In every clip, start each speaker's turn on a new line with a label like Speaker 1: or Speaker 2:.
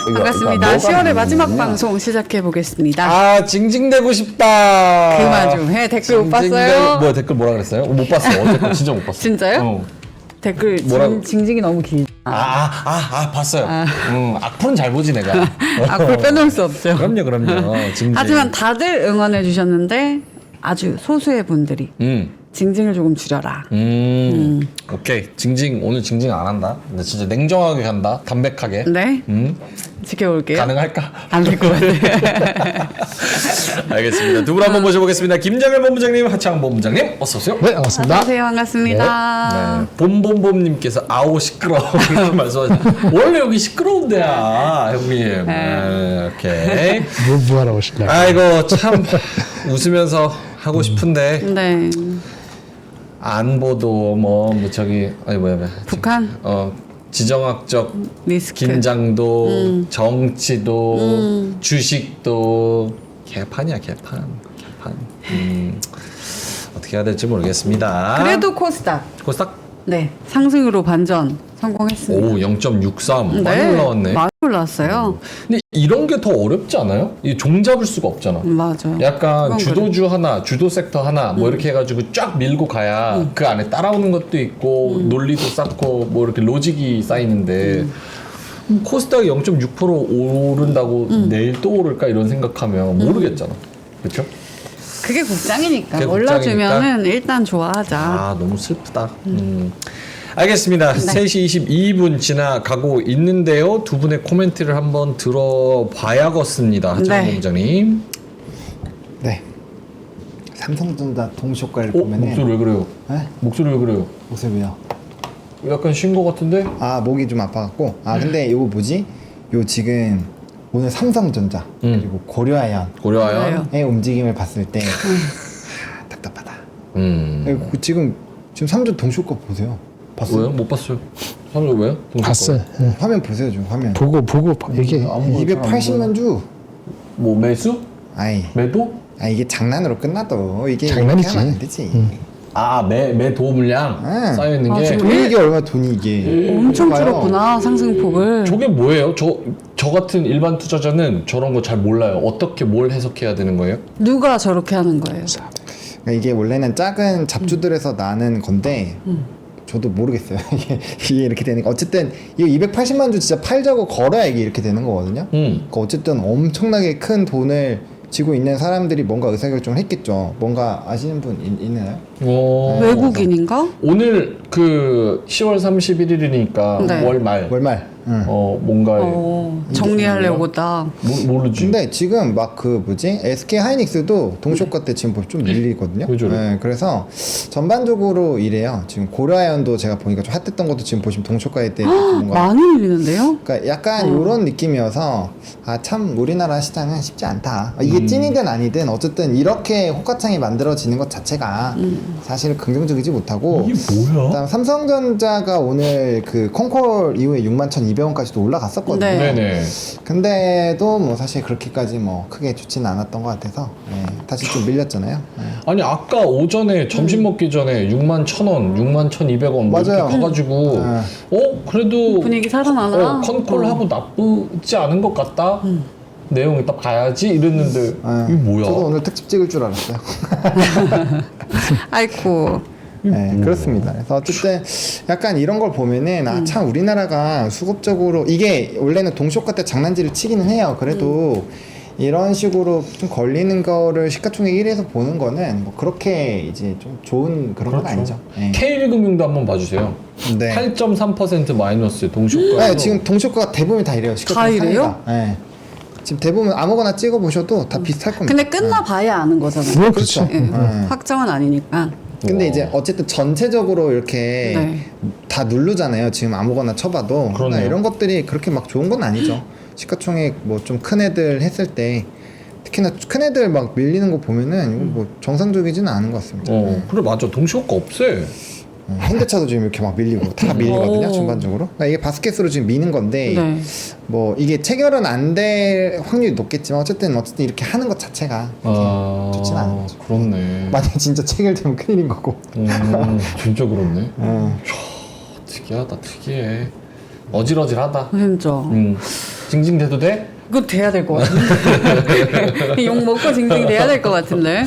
Speaker 1: 반갑습니다. 10월의 마지막 방송 시작해 보겠습니다.
Speaker 2: 아, 징징대고 싶다.
Speaker 1: 그만 좀 해. 댓글 못 봤어요?
Speaker 2: 뭐야, 댓글 뭐라 그랬어요? 못 봤어. 어제 진짜 못 봤어.
Speaker 1: 진짜요? 댓글
Speaker 2: 뭐라고?
Speaker 1: 징징이 너무 길다.
Speaker 2: 봤어요. 악플은 잘 보지 내가.
Speaker 1: 악플 빼놓을 수 없죠.
Speaker 2: 그럼요. 징징.
Speaker 1: 하지만 다들 응원해 주셨는데 아주 소수의 분들이 징징을 조금 줄여라.
Speaker 2: 오케이. 징징 오늘 징징 안 한다. 근데 진짜 냉정하게 간다. 담백하게.
Speaker 1: 네. 지켜볼게요.
Speaker 2: 가능할까?
Speaker 1: 안 될 것 같아요.
Speaker 2: 알겠습니다. 두 분 한번 모셔보겠습니다. 김정일 본부장님, 하창 본부장님, 어서 오세요.
Speaker 3: 네, 반갑습니다.
Speaker 1: 안녕하세요. 반갑습니다.
Speaker 2: 네. 봄봄봄님께서 아우 시끄러워 그렇게 말씀하셨어요. 원래 여기 시끄러운 데야 형님. 네, 오케이.
Speaker 3: 뭐 하러 오실래요?
Speaker 2: 아이고 참 웃으면서 하고 싶은데
Speaker 1: 네.
Speaker 2: 안보도 뭐 저기 아니 뭐야
Speaker 1: 북한?
Speaker 2: 지정학적
Speaker 1: 리스크.
Speaker 2: 긴장도 정치도 주식도 개판이야 개판. 어떻게 해야 될지 모르겠습니다.
Speaker 1: 그래도 코스닥.
Speaker 2: 코스닥
Speaker 1: 네. 상승으로 반전 성공했습니다.
Speaker 2: 오 0.63 많이
Speaker 1: 네.
Speaker 2: 올라왔네.
Speaker 1: 많이 올라왔어요.
Speaker 2: 근데 이런 게 더 어렵지 않아요? 이 종 잡을 수가 없잖아.
Speaker 1: 맞아요.
Speaker 2: 약간
Speaker 1: 그건
Speaker 2: 주도주 하나, 주도 섹터 하나 뭐 이렇게 해가지고 쫙 밀고 가야 그 안에 따라오는 것도 있고 논리도 쌓고 뭐 이렇게 로직이 쌓이는데 코스닥이 0.6% 오른다고 내일 또 오를까 이런 생각하면 모르겠잖아. 그렇죠?
Speaker 1: 그게 국장이니까
Speaker 2: 그게
Speaker 1: 올라주면은 일단 좋아하자.
Speaker 2: 아 너무 슬프다. 알겠습니다. 3시 22분 지나가고 있는데요. 두 분의 코멘트를 한번 들어봐야겠습니다. 하창
Speaker 1: 네.
Speaker 2: 본부장님.
Speaker 3: 네. 삼성전자 동시효과를
Speaker 2: 목소리
Speaker 3: 보면은
Speaker 2: 왜 그래요?
Speaker 3: 네?
Speaker 2: 목소리 왜 그래요?
Speaker 3: 모습이요.
Speaker 2: 약간 쉰 거 같은데?
Speaker 3: 아 목이 좀 아파갖고 근데 이거 뭐지? 요 지금 오늘 삼성전자 그리고 고려아연의
Speaker 2: 고려아연.
Speaker 3: 움직임을 봤을 때 답답하다. 지금 삼전 동시효과 보세요. 봤어요?
Speaker 2: 왜요? 못 봤어요. 삼성 왜요?
Speaker 3: 봤어요. 화면 보세요 지금 화면.
Speaker 2: 보고
Speaker 3: 이게
Speaker 2: 아무거나
Speaker 3: 280만 주.
Speaker 2: 뭐 매수?
Speaker 3: 아이
Speaker 2: 매도?
Speaker 3: 이게 장난으로 끝나도 이게
Speaker 2: 장난이지.
Speaker 3: 이렇게 하면 안 되지.
Speaker 2: 매도 물량 쌓여 있는 게.
Speaker 1: 지금
Speaker 3: 돈이 이게 얼마 돈이 이게
Speaker 1: 엄청
Speaker 3: 봐요.
Speaker 1: 줄었구나 상승폭을.
Speaker 2: 저게 뭐예요? 저 같은 일반 투자자는 저런 거 잘 몰라요. 어떻게 뭘 해석해야 되는 거예요?
Speaker 1: 누가 저렇게 하는 거예요?
Speaker 3: 그러니까 이게 원래는 작은 잡주들에서 나는 건데 저도 모르겠어요. 이게 이렇게 되는 거. 어쨌든 이거 280만 주 진짜 팔자고 걸어야 이게 이렇게 되는 거거든요. 그러니까 어쨌든 엄청나게 큰 돈을 쥐고 있는 사람들이 뭔가 의사결정을 했겠죠. 뭔가 아시는 분 있나요?
Speaker 1: 외국인인가?
Speaker 2: 오늘 그 10월 31일이니까
Speaker 1: 네.
Speaker 2: 월말.
Speaker 3: 월말.
Speaker 2: 뭔가
Speaker 1: 정리하려고다.
Speaker 2: 모르지.
Speaker 3: 근데 지금 막 그 뭐지 SK 하이닉스도 동시효과 때 지금 좀 밀리거든요.
Speaker 2: 왜 저래?
Speaker 3: 네, 그래서 전반적으로 이래요. 지금 고려아연도 제가 보니까 좀 핫했던 것도 지금 보시면 동시효과일 때 뭔가
Speaker 1: 많이 밀리는데요?
Speaker 3: 그러니까 약간 이런 느낌이어서 참 우리나라 시장은 쉽지 않다. 이게 찐이든 아니든 어쨌든 이렇게 호가창이 만들어지는 것 자체가 사실 긍정적이지 못하고
Speaker 2: 이게 뭐야?
Speaker 3: 그다음 삼성전자가 오늘 그 콩콜 이후에 61,200원까지도 올라갔었거든요.
Speaker 1: 네.
Speaker 2: 네네.
Speaker 3: 근데도 뭐 사실 그렇게까지 뭐 크게 좋지는 않았던 것 같아서 다시 좀 밀렸잖아요.
Speaker 2: 아니 아까 오전에 점심 먹기 전에 61,000원, 61,200원 뭐 이렇게
Speaker 3: 맞아요.
Speaker 2: 가가지고 그래도
Speaker 1: 분위기 살아나나?
Speaker 2: 컨콜하고 나쁘지 않은 것 같다. 내용 이따 봐야지 이랬는데 이게 뭐야?
Speaker 3: 저도 오늘 특집 찍을 줄 알았어요.
Speaker 1: 아이고.
Speaker 3: 네, 그렇습니다. 그래서 어쨌든 약간 이런 걸 보면은 참 우리나라가 수급적으로 이게 원래는 동시효과 때 장난질을 치기는 해요. 그래도 이런 식으로 좀 걸리는 거를 시가총액 1위에서 보는 거는 뭐 그렇게 이제 좀 좋은 그런 건 아니죠. 네.
Speaker 2: K1금융도 한번 봐주세요.
Speaker 3: 네.
Speaker 2: 8.3% 마이너스 동시효과.
Speaker 3: 네, 지금 동시효과가 대부분 다 이래요.
Speaker 1: 다 이래요?
Speaker 3: 네. 지금 대부분 아무거나 찍어 보셔도 다 비슷할 겁니다.
Speaker 1: 근데 끝나봐야 아는 거잖아요.
Speaker 3: 그렇죠.
Speaker 1: 예. 확정은 아니니까.
Speaker 3: 근데 이제 어쨌든 전체적으로 이렇게
Speaker 1: 네.
Speaker 3: 다 누르잖아요. 지금 아무거나 쳐봐도. 그러니까 이런 것들이 그렇게 막 좋은 건 아니죠. 시가총액 뭐 좀 큰 애들 했을 때 특히나 큰 애들 막 밀리는 거 보면은 이거 뭐 정상적이지는 않은 것 같습니다.
Speaker 2: 그래 맞아 동시효과 없애.
Speaker 3: 현대차도 지금 이렇게 막 밀리고 다 밀리거든요. 전반적으로. 그러니까 이게 바스켓으로 지금 미는 건데
Speaker 1: 네.
Speaker 3: 뭐 이게 체결은 안 될 확률이 높겠지만 어쨌든 이렇게 하는 것 자체가 좋진 않은 거죠.
Speaker 2: 그렇네.
Speaker 3: 만약 진짜 체결되면 큰일인 거고.
Speaker 2: 진짜 그렇네. 특이하다 특이해. 어질어질하다.
Speaker 1: 진짜.
Speaker 2: 징징대도 돼?
Speaker 1: 그거 돼야 될 것 같은데. 욕 먹고 징징 돼야 될 것 같은데.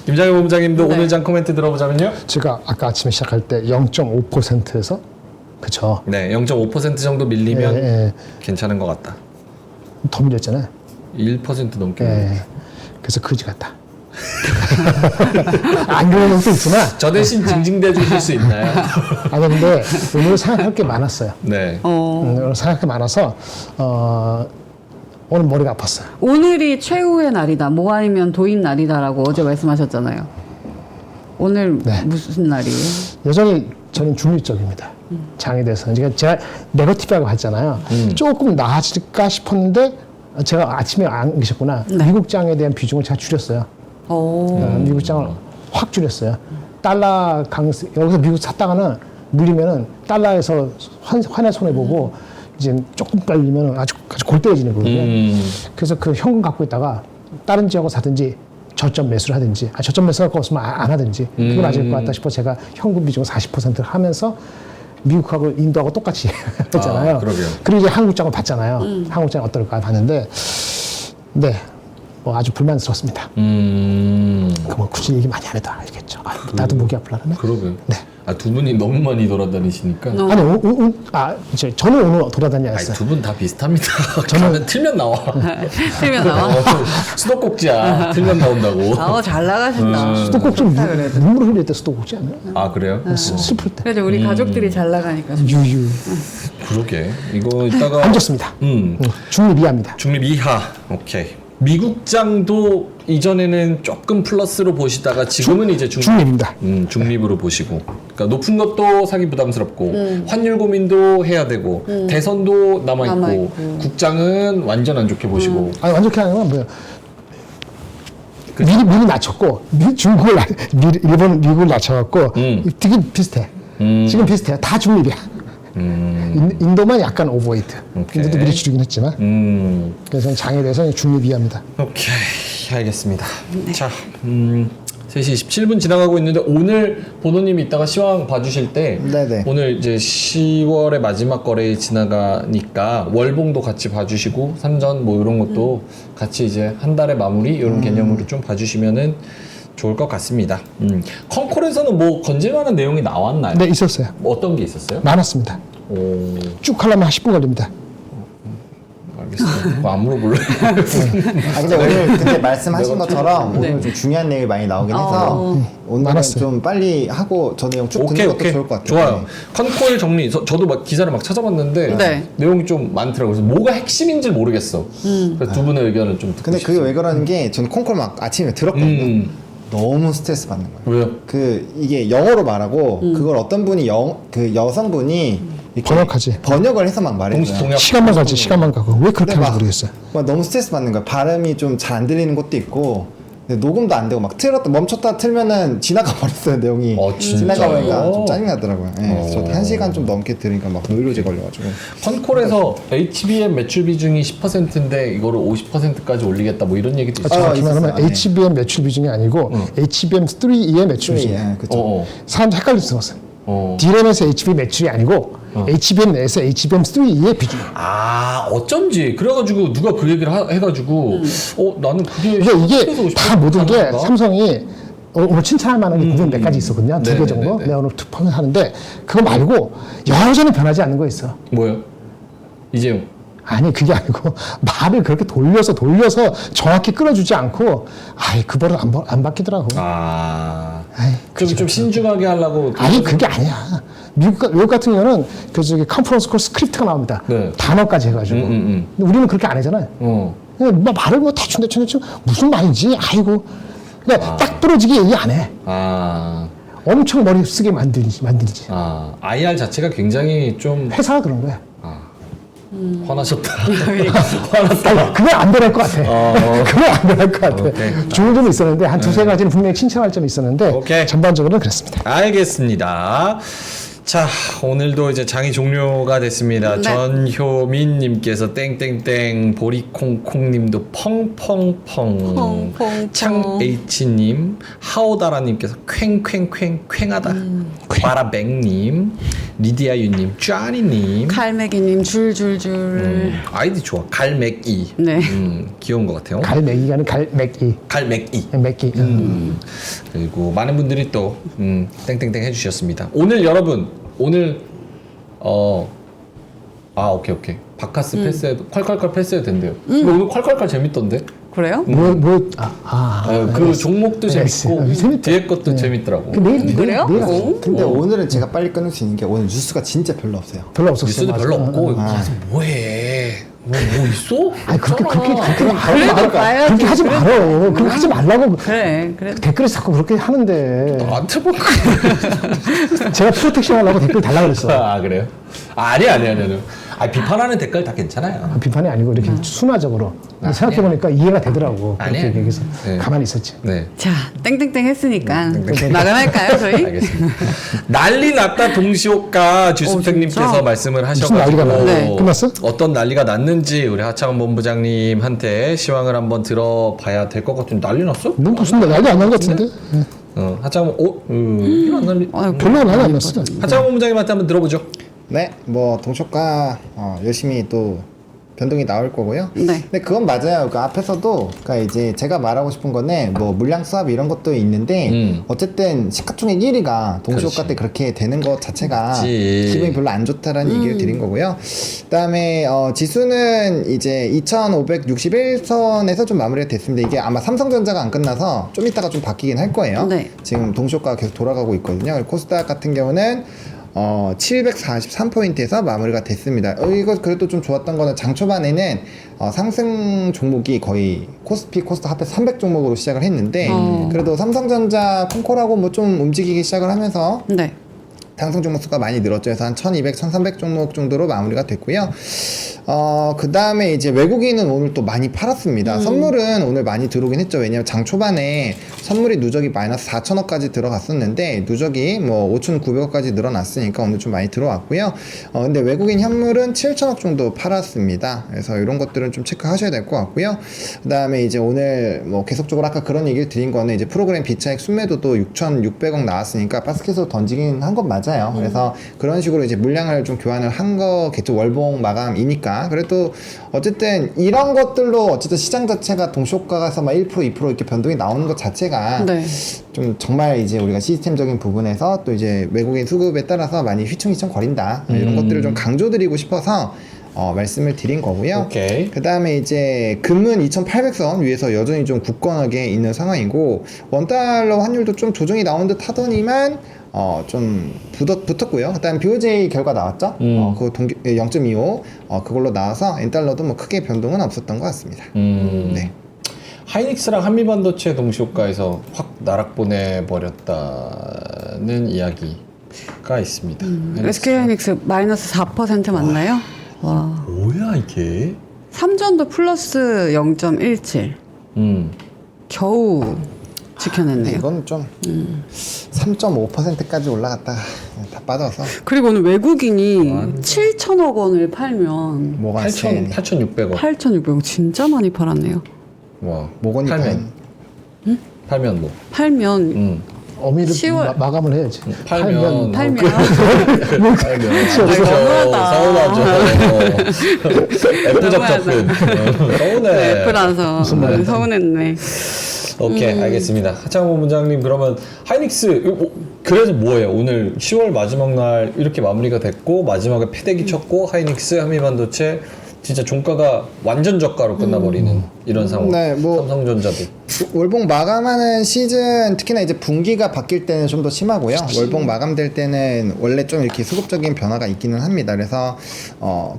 Speaker 2: 김장현 본부장님도
Speaker 1: 네.
Speaker 2: 오늘 장 코멘트 들어보자면요.
Speaker 4: 제가 아까 아침에 시작할 때 0.5%에서 그쵸.
Speaker 2: 네, 0.5% 정도 밀리면
Speaker 4: 예.
Speaker 2: 괜찮은 것 같다.
Speaker 4: 더 밀렸잖아요.
Speaker 2: 1% 넘게.
Speaker 4: 예. 그래서 그지 같다. 안 그런 것도 있구나.
Speaker 2: 저 대신 징징대 주실 수 있나요?
Speaker 4: 아니 근데 오늘 생각할 게 많았어요.
Speaker 2: 네.
Speaker 4: 오늘 생각할 게 많아서 오늘 머리가 아팠어요.
Speaker 1: 오늘이 최후의 날이다. 뭐 아니면 도인 날이다라고 어제 말씀하셨잖아요. 오늘
Speaker 4: 네.
Speaker 1: 무슨 날이에요?
Speaker 4: 여전히 저는 중립적입니다. 장에 대해서. 제가 네거티브라고 했잖아요. 조금 나아질까 싶었는데 제가 아침에 안 계셨구나.
Speaker 1: 네.
Speaker 4: 미국 장에 대한 비중을 제가 줄였어요. 미국 장을 확 줄였어요. 달러 강세, 여기서 미국 샀다가는 물리면은 달러에서 환율 손해 보고 이제 조금 빨리면 아주 골때려지는 거거든요. 그래서 그 현금 갖고 있다가 다른 지역을 사든지 저점 매수를 하든지, 저점 매수할 거 없으면 안 하든지 그게 맞을 것 같다 싶어 제가 현금 비중을 40%를 하면서 미국하고 인도하고 똑같이 했잖아요.
Speaker 2: 그러게요.
Speaker 4: 그리고 이제 한국장을 봤잖아요. 한국장 어떨까 봤는데, 네, 뭐 아주 불만스럽습니다. 뭐 굳이 얘기 많이 안 해도 알겠죠. 나도 목이 아프려네.
Speaker 2: 그러게요.
Speaker 4: 네.
Speaker 2: 두 분이 너무 많이 돌아다니시니까.
Speaker 4: 아니, 이제 저는 오늘 돌아다녀야
Speaker 2: 아니,
Speaker 4: 했어요.
Speaker 2: 두 분 다 비슷합니다. 저는 틀면 나와.
Speaker 1: 틀면 나와.
Speaker 2: 수도꼭지야. 틀면 나온다고.
Speaker 1: 잘 나가신다.
Speaker 4: 수도꼭지 눈물 흘릴 때 수도꼭지 아니에요?
Speaker 2: 아, 그래요?
Speaker 4: 슬플 때.
Speaker 1: 그래도 우리 가족들이 잘 나가니까.
Speaker 4: 유유.
Speaker 2: 그러게. 이거 이따가.
Speaker 4: 안 좋습니다. 중립 이하입니다.
Speaker 2: 중립 이하. 오케이. 미국장도 이전에는 조금 플러스로 보시다가 지금은 이제
Speaker 4: 중립입니다.
Speaker 2: 중립으로 보시고, 그러니까 높은 것도 사기 부담스럽고 환율 고민도 해야 되고 대선도 남아있고
Speaker 1: 남아있고.
Speaker 2: 국장은 완전 안 좋게 보시고.
Speaker 4: 아니 완전히 하는 건 뭐예요? 미리 낮췄고 일본 미국을 낮춰갖고 되게 비슷해. 지금 비슷해요. 다 중립이야. 인도만 약간 오버웨이트.
Speaker 2: 오케이.
Speaker 4: 인도도 미리 줄이긴 했지만. 그래서 저는 장에 대해서는 중립 이하입니다.
Speaker 2: 오케이, 알겠습니다. 자, 3시 27분 지나가고 있는데 오늘 보노님이 이따가 시황 봐주실 때
Speaker 3: 네네.
Speaker 2: 오늘 이제 10월의 마지막 거래일 지나가니까 월봉도 같이 봐주시고 산전 뭐 이런 것도 같이 이제 한 달의 마무리 이런 개념으로 좀 봐주시면은 좋을 것 같습니다. 컨콜에서는 뭐 건질만한 내용이 나왔나요?
Speaker 4: 네, 있었어요.
Speaker 2: 뭐 어떤 게 있었어요?
Speaker 4: 많았습니다.
Speaker 2: 오,
Speaker 4: 쭉 하려면 한 10분 걸립니다.
Speaker 2: 알겠습니다. 그거 안 물어볼래요.
Speaker 3: 근데 오늘 근데 말씀하신 것처럼
Speaker 1: 네.
Speaker 3: 오늘 좀 중요한 내용이 많이 나오긴 해서 오늘은
Speaker 4: 많았어요.
Speaker 3: 좀 빨리 하고 저 내용 쭉 듣는 것도 좋을 것 같아요.
Speaker 2: 좋아요. 컨콜 정리. 저도 막 기사를 막 찾아봤는데
Speaker 1: 네.
Speaker 2: 내용이 좀 많더라고요. 그래서 뭐가 핵심인지 모르겠어. 그래서 두 분의 의견을 좀 듣고
Speaker 3: 근데 그게
Speaker 2: 싶습니다.
Speaker 3: 왜 그러는 게 저는 콩콜 막 아침에 들었거든요. 너무 스트레스 받는 거예요.
Speaker 2: 왜요?
Speaker 3: 이게 영어로 말하고 그걸 어떤 분이 그 여성분이 이렇게
Speaker 4: 번역하지.
Speaker 3: 번역을 해서 막 말해줘요.
Speaker 2: 동약.
Speaker 4: 시간만 가지 시간만 가고 왜 그렇게
Speaker 3: 근데
Speaker 4: 하는지
Speaker 3: 막,
Speaker 4: 모르겠어요.
Speaker 3: 막 너무 스트레스 받는 거야. 발음이 좀 잘 안 들리는 것도 있고 근데 녹음도 안 되고 막 멈췄다 틀면은 지나가 버렸어요 내용이.
Speaker 2: 진짜요?
Speaker 3: 지나가 버리니까 좀 짜증 나더라고요. 네, 저 1시간 좀 넘게 들으니까 막 노이로제 걸려가지고.
Speaker 2: 컨콜에서 HBM 매출 비중이 10%인데 이거를 50%까지 올리겠다 뭐 이런 얘기도 있어요.
Speaker 4: 정확히 말하면
Speaker 3: 있었어요. 네.
Speaker 4: HBM 매출 비중이 아니고 HBM3의 매출 비중이에요.
Speaker 3: 예, 그쵸.
Speaker 2: 어.
Speaker 4: 사람들 헷갈려서 들었어요.
Speaker 2: 어.
Speaker 4: DRAM에서 HBM 매출이 아니고 HBM 내에서 HBM3의 비중.
Speaker 2: 아, 어쩐지 그래가지고 누가 그 얘기를 해가지고 나는 그게
Speaker 4: 이게
Speaker 2: 10% 에서
Speaker 4: 다 모든 게
Speaker 2: 50%
Speaker 4: 삼성이 오늘 칭찬할 만한 게 900 몇 가지 있었거든요. 두 개
Speaker 2: 네네네네.
Speaker 4: 정도. 내가 오늘 투표를 하는데 그거 말고 여전히 변하지 않는 거 있어.
Speaker 2: 뭐요? 이재용.
Speaker 4: 아니 그게 아니고 말을 그렇게 돌려서 정확히 끌어주지 않고 그 벌을 안 바뀌더라고. 좀
Speaker 2: 신중하게 하려고.
Speaker 4: 아니 그게 아니야. 미국 같은 경우는 컨퍼런스 콜 스크립트가 나옵니다.
Speaker 2: 네.
Speaker 4: 단어까지 해가지고. 근데 우리는 그렇게 안 하잖아요. 그냥 말을 대충 무슨 말인지 아이고. 그러니까 딱 부러지게 얘기 안 해. 엄청 머리 쓰게 만들지.
Speaker 2: IR 자체가 굉장히 좀
Speaker 4: 회사가 그런 거야.
Speaker 2: 화나셨다.
Speaker 4: 화났다. 그건 안 변할 것 같아. 그건 안 변할 것 같아.
Speaker 2: 오케이.
Speaker 4: 좋은 점이 있었는데 한 두세 가지는 분명히 칭찬할 점이 있었는데
Speaker 2: 오케이.
Speaker 4: 전반적으로는 그랬습니다.
Speaker 2: 알겠습니다. 자, 오늘도 이제 장이 종료가 됐습니다.
Speaker 1: 네.
Speaker 2: 전효민님께서 땡땡땡, 보리콩콩님도 펑펑펑,
Speaker 1: 펑펑펑.
Speaker 2: 창H님, 하오다라님께서 퀭퀭퀭 퀭하다, 바라뱅님, 리디아유님, 쭈아니님,
Speaker 1: 칼매기님 줄줄줄.
Speaker 2: 아이디 좋아. 갈맥이.
Speaker 1: 네.
Speaker 2: 귀여운 것 같아요.
Speaker 4: 갈매기가 아니라 갈매기.
Speaker 2: 갈맥이.
Speaker 4: 맥기.
Speaker 2: 그리고 많은 분들이 또 땡땡땡 해주셨습니다. 오늘 여러분 오늘 오케이 바카스 패스해도 콸콸콸 패스해도 된대요. 근데 오늘 콸콸콸 재밌던데.
Speaker 1: 그래요?
Speaker 2: 그 종목도
Speaker 4: 네,
Speaker 2: 재밌고
Speaker 4: 재밌다.
Speaker 2: 뒤에 것도 재밌더라고.
Speaker 1: 그래요? 오.
Speaker 3: 근데 오늘은 제가 빨리 끊을 수 있는 게 오늘 뉴스가 진짜 별로 없어요.
Speaker 4: 별로 없었어요.
Speaker 2: 뉴스도
Speaker 4: 맞아.
Speaker 2: 별로 없고 이거 가서 뭐해? 뭐 있어?
Speaker 4: 아니 그렇게
Speaker 1: 그래도 봐야지.
Speaker 4: 그렇게 하지 말어. 그렇게 하지 말라고.
Speaker 1: 그래.
Speaker 4: 댓글에 자꾸 그렇게 하는데
Speaker 2: 나한테 뭐
Speaker 4: 제가 프로텍션 하려고 댓글 달라 그랬어.
Speaker 2: 아 그래요? 아니야. 비판하는 댓글 다 괜찮아요.
Speaker 4: 비판이 아니고 이렇게 순화적으로 생각해 보니까 이해가 되더라고. 그렇게
Speaker 2: 아니야.
Speaker 4: 얘기해서
Speaker 2: 네.
Speaker 4: 가만히 있었지.
Speaker 2: 네.
Speaker 1: 자, 땡땡땡 했으니까 나가날까요, 저희?
Speaker 2: 알겠습니다. 난리 났다 동시호가 주스팽님께서
Speaker 1: 진짜?
Speaker 2: 말씀을
Speaker 4: 무슨 난리가
Speaker 2: 하셔가지고
Speaker 4: 났나? 네. 끝났어?
Speaker 2: 어떤 난리가 났는지 우리 하창원 본부장님한테 시황을 한번 들어봐야 될 것 같은데 난리 났어?
Speaker 4: 넌 무슨 난리 안 난 것 같은데?
Speaker 2: 하창원 이런 난리.
Speaker 4: 별로 난리 안 났어.
Speaker 2: 하창원 본부장님한테 한번 들어보죠.
Speaker 3: 네, 뭐 동초가 열심히 또 변동이 나올 거고요.
Speaker 1: 네.
Speaker 3: 근데 그건 맞아요. 그 앞에서도 그러니까 이제 제가 말하고 싶은 거는 뭐 물량 수합 이런 것도 있는데 어쨌든 시가총액 1위가 동시호가 때 그렇게 되는 것 자체가
Speaker 2: 그렇지.
Speaker 3: 기분이 별로 안 좋다라는 얘기를 드린 거고요. 그다음에 지수는 이제 2,561선에서 좀 마무리가 됐습니다. 이게 아마 삼성전자가 안 끝나서 좀 이따가 좀 바뀌긴 할 거예요.
Speaker 1: 네.
Speaker 3: 지금 동시호가가 계속 돌아가고 있거든요. 코스닥 같은 경우는 743포인트에서 마무리가 됐습니다. 이거 그래도 좀 좋았던 거는 장 초반에는 상승 종목이 거의 코스피, 코스닥 합해 300 종목으로 시작을 했는데 그래도 삼성전자, 콩콜하고 뭐 좀 움직이기 시작을 하면서
Speaker 1: 네.
Speaker 3: 상승 종목 수가 많이 늘었죠. 그래서 한 1200, 1300 종목 정도로 마무리가 됐고요. 그 다음에 이제 외국인은 오늘 또 많이 팔았습니다. 선물은 오늘 많이 들어오긴 했죠. 왜냐면 장 초반에 선물이 누적이 마이너스 4천억까지 들어갔었는데 누적이 뭐 5,900억까지 늘어났으니까 오늘 좀 많이 들어왔고요. 근데 외국인 현물은 7천억 정도 팔았습니다. 그래서 이런 것들은 좀 체크하셔야 될 것 같고요. 그 다음에 이제 오늘 뭐 계속적으로 아까 그런 얘기를 드린 거는 이제 프로그램 비차익 순매도도 6,600억 나왔으니까 바스켓으로 던지긴 한 건 맞아요. 그래서 그런 식으로 이제 물량을 좀 교환을 한 거겠죠. 월봉 마감이니까. 그래도 어쨌든 이런 것들로 어쨌든 시장 자체가 동시효과가서 막 1%, 2% 이렇게 변동이 나오는 것 자체가
Speaker 1: 네.
Speaker 3: 좀 정말 이제 우리가 시스템적인 부분에서 또 이제 외국인 수급에 따라서 많이 휘청휘청 거린다. 이런 것들을 좀 강조드리고 싶어서 말씀을 드린 거고요.
Speaker 2: 오케이.
Speaker 3: 그 다음에 이제 금은 2,800선 위에서 여전히 좀 굳건하게 있는 상황이고 원달러 환율도 좀 조정이 나온 듯 하더니만 좀 붙었고요. 그다음 BOJ 결과 나왔죠. 그거 0.25 그걸로 나와서 엔달러도 뭐 크게 변동은 없었던 것 같습니다. 네.
Speaker 2: 하이닉스랑 한미반도체 동시효과에서 확 나락 보내버렸다는 이야기가 있습니다.
Speaker 1: SK하이닉스 마이너스 4% 맞나요? 와.
Speaker 2: 뭐야 이게?
Speaker 1: 삼전도 플러스 0.17. 겨우 지켜냈네요.
Speaker 3: 이건 좀 3.5%까지 올라갔다가 다 빠져서
Speaker 1: 그리고 오늘 외국인이 7천억 원을 팔면
Speaker 3: 뭐가
Speaker 2: 8,600원.
Speaker 1: 8,600원 진짜 많이 팔았네요.
Speaker 2: 와.
Speaker 3: 뭐거니
Speaker 2: 팔면 뭐?
Speaker 1: 팔면
Speaker 4: 어미를
Speaker 1: 10월.
Speaker 4: 마감을 해야지.
Speaker 2: 팔면
Speaker 1: 팔면
Speaker 2: 서운하죠. F 접촉은 서운해.
Speaker 1: F라서 서운했네.
Speaker 2: 오케이 알겠습니다. 하창호 본부장님 그러면 하이닉스 그래서 뭐예요? 오늘 10월 마지막 날 이렇게 마무리가 됐고 마지막에 패대기 쳤고 하이닉스, 한미반도체 진짜 종가가 완전 저가로 끝나버리는 이런 상황.
Speaker 3: 네, 뭐
Speaker 2: 삼성전자도.
Speaker 3: 월봉 마감하는 시즌 특히나 이제 분기가 바뀔 때는 좀 더 심하고요. 월봉 마감될 때는 원래 좀 이렇게 수급적인 변화가 있기는 합니다. 그래서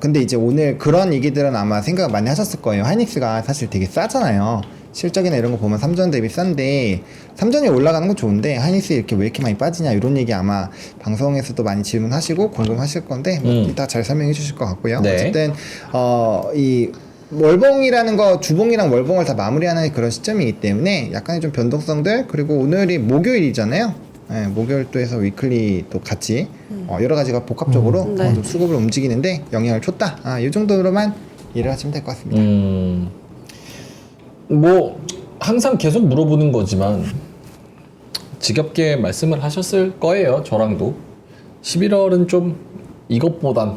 Speaker 3: 근데 이제 오늘 그런 얘기들은 아마 생각 많이 하셨을 거예요. 하이닉스가 사실 되게 싸잖아요. 실적이나 이런 거 보면 삼전 대비 싼데 삼전이 올라가는 건 좋은데 하이닉스 이렇게 왜 이렇게 많이 빠지냐 이런 얘기 아마 방송에서도 많이 질문하시고 궁금하실 건데 뭐 이따 잘 설명해 주실 것 같고요.
Speaker 2: 네.
Speaker 3: 어쨌든 이 월봉이라는 거 주봉이랑 월봉을 다 마무리하는 그런 시점이기 때문에 약간의 좀 변동성들 그리고 오늘이 목요일이잖아요. 네, 목요일 또 해서 위클리 또 같이 여러 가지가 복합적으로
Speaker 1: 네.
Speaker 3: 좀 수급을 움직이는데 영향을 줬다. 이 정도로만 이해를 하시면 될 것 같습니다.
Speaker 2: 뭐 항상 계속 물어보는 거지만 지겹게 말씀을 하셨을 거예요. 저랑도 11월은 좀 이것보단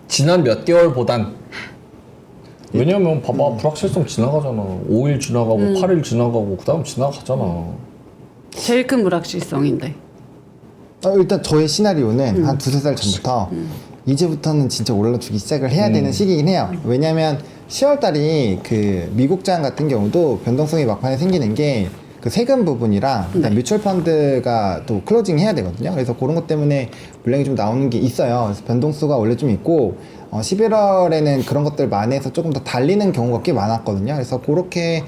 Speaker 2: 지난 몇 개월보단 왜냐면 봐봐 불확실성 지나가잖아. 5일 지나가고 8일 지나가고 그 다음 지나가잖아.
Speaker 1: 제일 큰 불확실성인데.
Speaker 3: 일단 저의 시나리오는 한 두세 달 전부터 이제부터는 진짜 올라주기 시작을 해야 되는 시기긴 해요. 왜냐면 10월달이 그 미국장 같은 경우도 변동성이 막판에 생기는 게 그 세금 부분이랑
Speaker 1: 네.
Speaker 3: 뮤추얼 펀드가 또 클로징 해야 되거든요. 그래서 그런 것 때문에 물량이 좀 나오는 게 있어요. 그래서 변동수가 원래 좀 있고 11월에는 그런 것들 만회해서 조금 더 달리는 경우가 꽤 많았거든요. 그래서 그렇게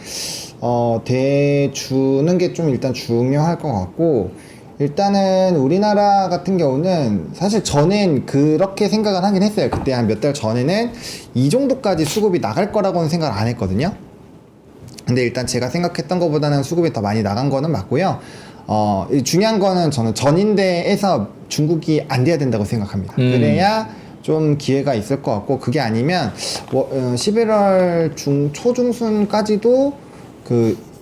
Speaker 3: 대주는 게 좀 일단 중요할 것 같고, 일단은 우리나라 같은 경우는 사실 저는 그렇게 생각을 하긴 했어요. 그때 한 몇 달 전에는 이 정도까지 수급이 나갈 거라고는 생각을 안 했거든요. 근데 일단 제가 생각했던 것보다는 수급이 더 많이 나간 거는 맞고요. 중요한 거는 저는 전인대에서 중국이 안 돼야 된다고 생각합니다. 그래야 좀 기회가 있을 것 같고, 그게 아니면 11월 초중순까지도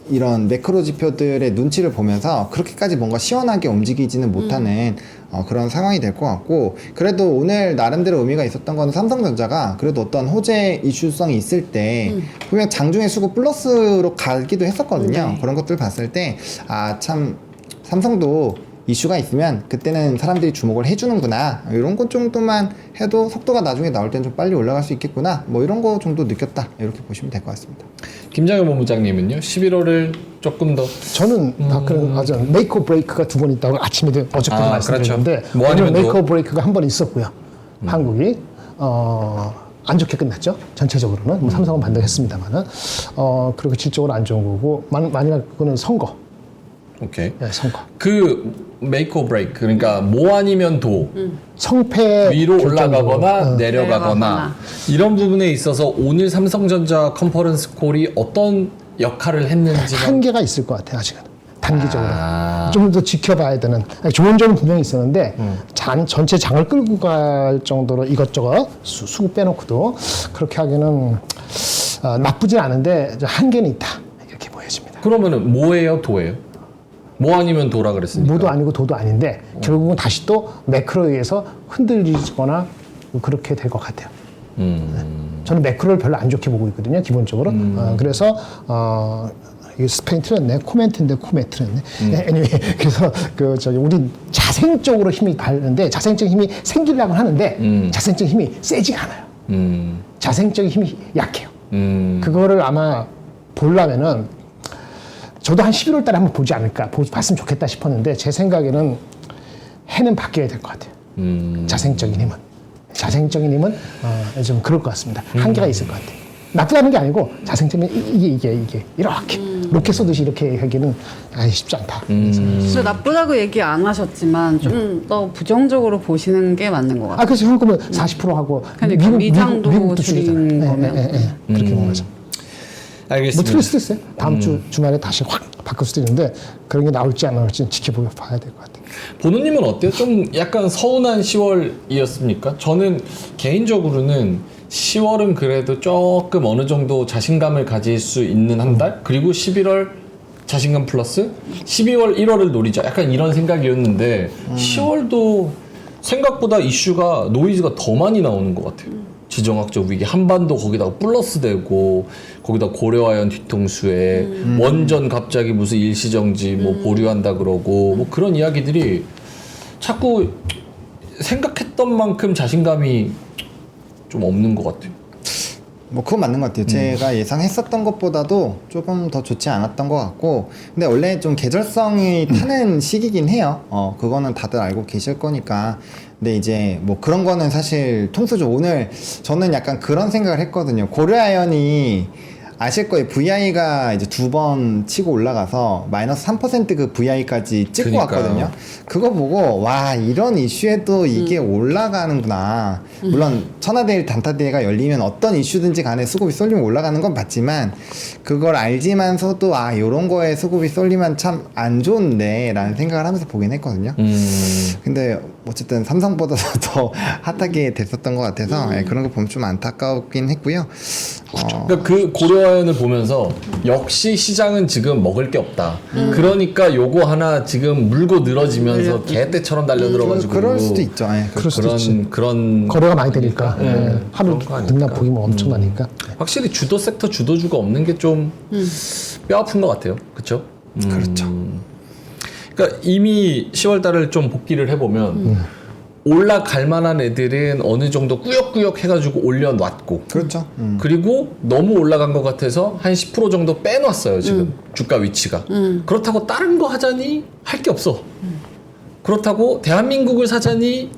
Speaker 3: 이런 매크로 지표들의 눈치를 보면서 그렇게까지 뭔가 시원하게 움직이지는 못하는 그런 상황이 될 것 같고, 그래도 오늘 나름대로 의미가 있었던 건 삼성전자가 그래도 어떤 호재 이슈성이 있을 때 분명 장중에 수급 플러스로 가기도 했었거든요. 그런 것들 봤을 때 참 삼성도 이슈가 있으면 그때는 사람들이 주목을 해주는구나, 이런 것 정도만 해도 속도가 나중에 나올 때는 좀 빨리 올라갈 수 있겠구나, 뭐 이런 거 정도 느꼈다, 이렇게 보시면 될 것 같습니다.
Speaker 2: 김장현 본부장님은요? 11월을 조금 더
Speaker 4: 저는 그런 아주 메이크 브레이크가 두 번 있다고 아침에도 어저께도 말씀드렸는데,
Speaker 2: 그렇죠. 뭐
Speaker 4: 오늘
Speaker 2: 아니면
Speaker 4: 메이크 브레이크가 한 번 있었고요. 한국이 안 좋게 끝났죠. 전체적으로는 뭐 삼성은 반등했습니다만은 그리고 질적으로 안 좋은 거고, 마지막 그거는 선거.
Speaker 2: 오케이.
Speaker 4: 네, 선거.
Speaker 2: 그 메이크 오 브레이크, 그러니까 뭐 아니면 도
Speaker 4: 성패
Speaker 2: 위로
Speaker 4: 결정으로.
Speaker 2: 올라가거나 내려가거나
Speaker 1: 내려가거나.
Speaker 2: 이런 부분에 있어서 오늘 삼성전자 컨퍼런스 콜이 어떤 역할을 했는지
Speaker 4: 한계가 있을 것 같아요. 아직은 단기적으로 좀 더 지켜봐야 되는, 좋은 점은 분명히 있었는데 전체 장을 끌고 갈 정도로 이것저것 수급 빼놓고도 그렇게 하기는 나쁘진 않은데 한계는 있다, 이렇게 보여집니다.
Speaker 2: 그러면은 뭐예요, 도예요? 뭐 아니면 도라 그랬으니까.
Speaker 4: 뭐도 아니고 도도 아닌데 결국은 다시 또 매크로에 의해서 흔들리거나 그렇게 될 것 같아요. 저는 매크로를 별로 안 좋게 보고 있거든요, 기본적으로. 그래서 이게 스페인 틀렸네, 코멘트인데 코멘트 틀렸네. anyway, 그래서 우리 자생적으로 힘이 가는데, 자생적인 힘이 생기려고 하는데 자생적인 힘이 세지가 않아요. 자생적인 힘이 약해요. 그거를 아마 보려면은 저도 한 11월 달에 한번 보지 않을까, 봤으면 좋겠다 싶었는데, 제 생각에는 해는 바뀌어야 될 것 같아요. 자생적인 힘은 좀 그럴 것 같습니다. 한계가 있을 것 같아요. 나쁘다는 게 아니고 자생적인 이게 이렇게 로켓 쏘듯이 이렇게 하기는 쉽지 않다.
Speaker 1: 진짜 나쁘다고 얘기 안 하셨지만 좀 더 부정적으로 보시는 게 맞는 것 같아요.
Speaker 4: 그래서 한국 거면 40% 하고
Speaker 1: 그러니까 미국도
Speaker 4: 미국도
Speaker 1: 줄인
Speaker 4: 줄이잖아요.
Speaker 1: 거면.
Speaker 4: 그렇게 보는 거죠. 뭐
Speaker 2: 알겠습니다.
Speaker 4: 틀릴 수도 있어요. 다음 주말에 다시 확 바뀔 수도 있는데, 그런 게 나올지 안 나올지 지켜보고 봐야 될 것 같아요.
Speaker 2: 보노님은 어때요? 좀 약간 서운한 10월이었습니까? 저는 개인적으로는 10월은 그래도 조금 어느 정도 자신감을 가질 수 있는 한 달? 그리고 11월 자신감 플러스 12월, 1월을 노리자, 약간 이런 생각이었는데 10월도 생각보다 이슈가, 노이즈가 더 많이 나오는 것 같아요. 지정학적 위기, 한반도 거기다가 플러스 되고, 거기다 고려아연 뒤통수에 원전 갑자기 무슨 일시정지 뭐 보류한다 그러고, 뭐 그런 이야기들이 자꾸 생각했던 만큼 자신감이 좀 없는 것 같아요.
Speaker 3: 뭐 그건 맞는 것 같아요. 제가 예상했었던 것보다도 조금 더 좋지 않았던 것 같고, 근데 원래 좀 계절성이 타는 시기긴 해요. 그거는 다들 알고 계실 거니까. 근데 이제 뭐 그런 거는 사실 통수죠. 오늘 저는 약간 그런 생각을 했거든요. 고려아연이 아실 거예요. VI가 이제 2번 치고 올라가서 마이너스 3% 그 VI까지 찍고
Speaker 2: 그러니까요.
Speaker 3: 왔거든요. 그거 보고 와, 이런 이슈에도 이게 올라가는구나. 물론 천하대일 단타대회가 열리면 어떤 이슈든지 간에 수급이 쏠리면 올라가는 건 맞지만, 그걸 알지만서도 요런 거에 수급이 쏠리면 참 안 좋은데 라는 생각을 하면서 보긴 했거든요. 근데 어쨌든 삼성보다도 더 핫하게 됐었던 것 같아서 예, 그런 거 보면 좀 안타깝긴 했고요.
Speaker 2: 그러니까 그 고려아연을 보면서 역시 시장은 지금 먹을 게 없다. 그러니까 요거 하나 지금 물고 늘어지면서 개떼처럼 달려들어가지고
Speaker 3: 그럴 수도 있죠. 예.
Speaker 4: 그럴 수도 있지.
Speaker 2: 그런
Speaker 4: 거래가 많이 되니까 하루
Speaker 2: 그런 거 아닐까.
Speaker 4: 등락 보기면 엄청나니까.
Speaker 2: 확실히 주도 섹터 주도주가 없는 게 좀 뼈 아픈 것 같아요. 그렇죠?
Speaker 3: 그렇죠.
Speaker 2: 그러니까 이미 10월 달을 좀 복기를 해보면 올라갈 만한 애들은 어느 정도 꾸역꾸역 해가지고 올려놨고
Speaker 3: 그렇죠.
Speaker 2: 그리고 너무 올라간 것 같아서 한 10% 정도 빼놨어요 지금 주가 위치가. 그렇다고 다른 거 하자니 할 게 없어. 그렇다고 대한민국을 사자니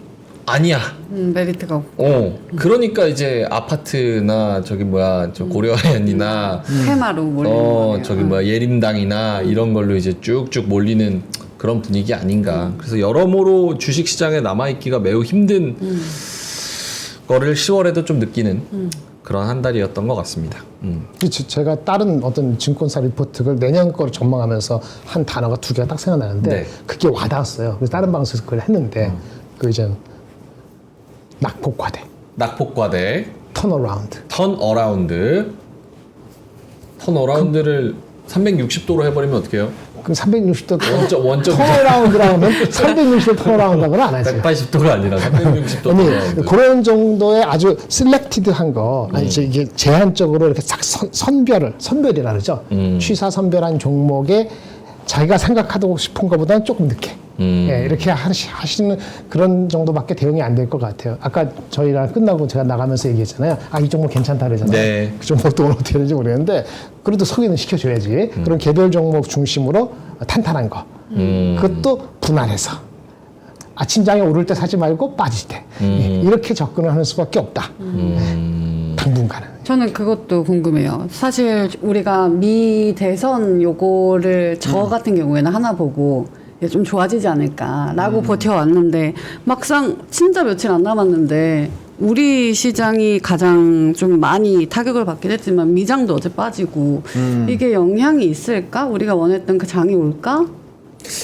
Speaker 2: 아니야.
Speaker 1: 메리트가 없고
Speaker 2: 그러니까 이제 아파트나 저기 뭐야 저 고려아연이나
Speaker 1: 테마로 몰리는 거네요.
Speaker 2: 저기 뭐야 예림당이나 이런 걸로 이제 쭉쭉 몰리는 그런 분위기 아닌가. 그래서 여러모로 주식 시장에 남아 있기가 매우 힘든 거를 10월에도 좀 느끼는 그런 한 달이었던 것 같습니다.
Speaker 4: 제가 다른 어떤 증권사 리포트를 내년 거를 전망하면서 한 단어가 두 개가 딱 생각나는데
Speaker 2: 네.
Speaker 4: 그게 와닿았어요. 그래서 다른 방송에서 그걸 했는데 그 이제 낙폭과대,
Speaker 2: 낙폭과대,
Speaker 4: 턴어라운드.
Speaker 2: 턴어라운드를 360도로 해버리면 어떡해요?
Speaker 4: 그 360도
Speaker 2: 원점
Speaker 4: 턴어라운드라 하면 360도 턴어라운드는 안 하지.
Speaker 2: 180도가 아니라 360도
Speaker 4: 아니
Speaker 2: 턴어라운드.
Speaker 4: 그런 정도의 아주 셀렉티드한 거, 아니 이게 제한적으로 이렇게 싹 선별이라 그러죠. 취사 선별한 종목에 자기가 생각하고 싶은 것보다는 조금 늦게. 예, 이렇게 하시는 그런 정도밖에 대응이 안 될 것 같아요. 아까 저희랑 끝나고 제가 나가면서 얘기했잖아요. 이 종목 괜찮다 그러잖아요.
Speaker 2: 네.
Speaker 4: 그 종목도 오늘 어떻게 되는지 모르겠는데 그래도 소개는 시켜줘야지. 그런 개별 종목 중심으로 탄탄한 거. 그것도 분할해서. 아침장에 오를 때 사지 말고 빠질 때. 예, 이렇게 접근을 하는 수밖에 없다. 당분간은.
Speaker 1: 저는 그것도 궁금해요. 사실 우리가 미 대선 요거를 저 같은 경우에는 하나 보고 좀 좋아지지 않을까라고 버텨왔는데 막상 진짜 며칠 안 남았는데 우리 시장이 가장 좀 많이 타격을 받긴 했지만 미장도 어제 빠지고 이게 영향이 있을까? 우리가 원했던 그 장이 올까?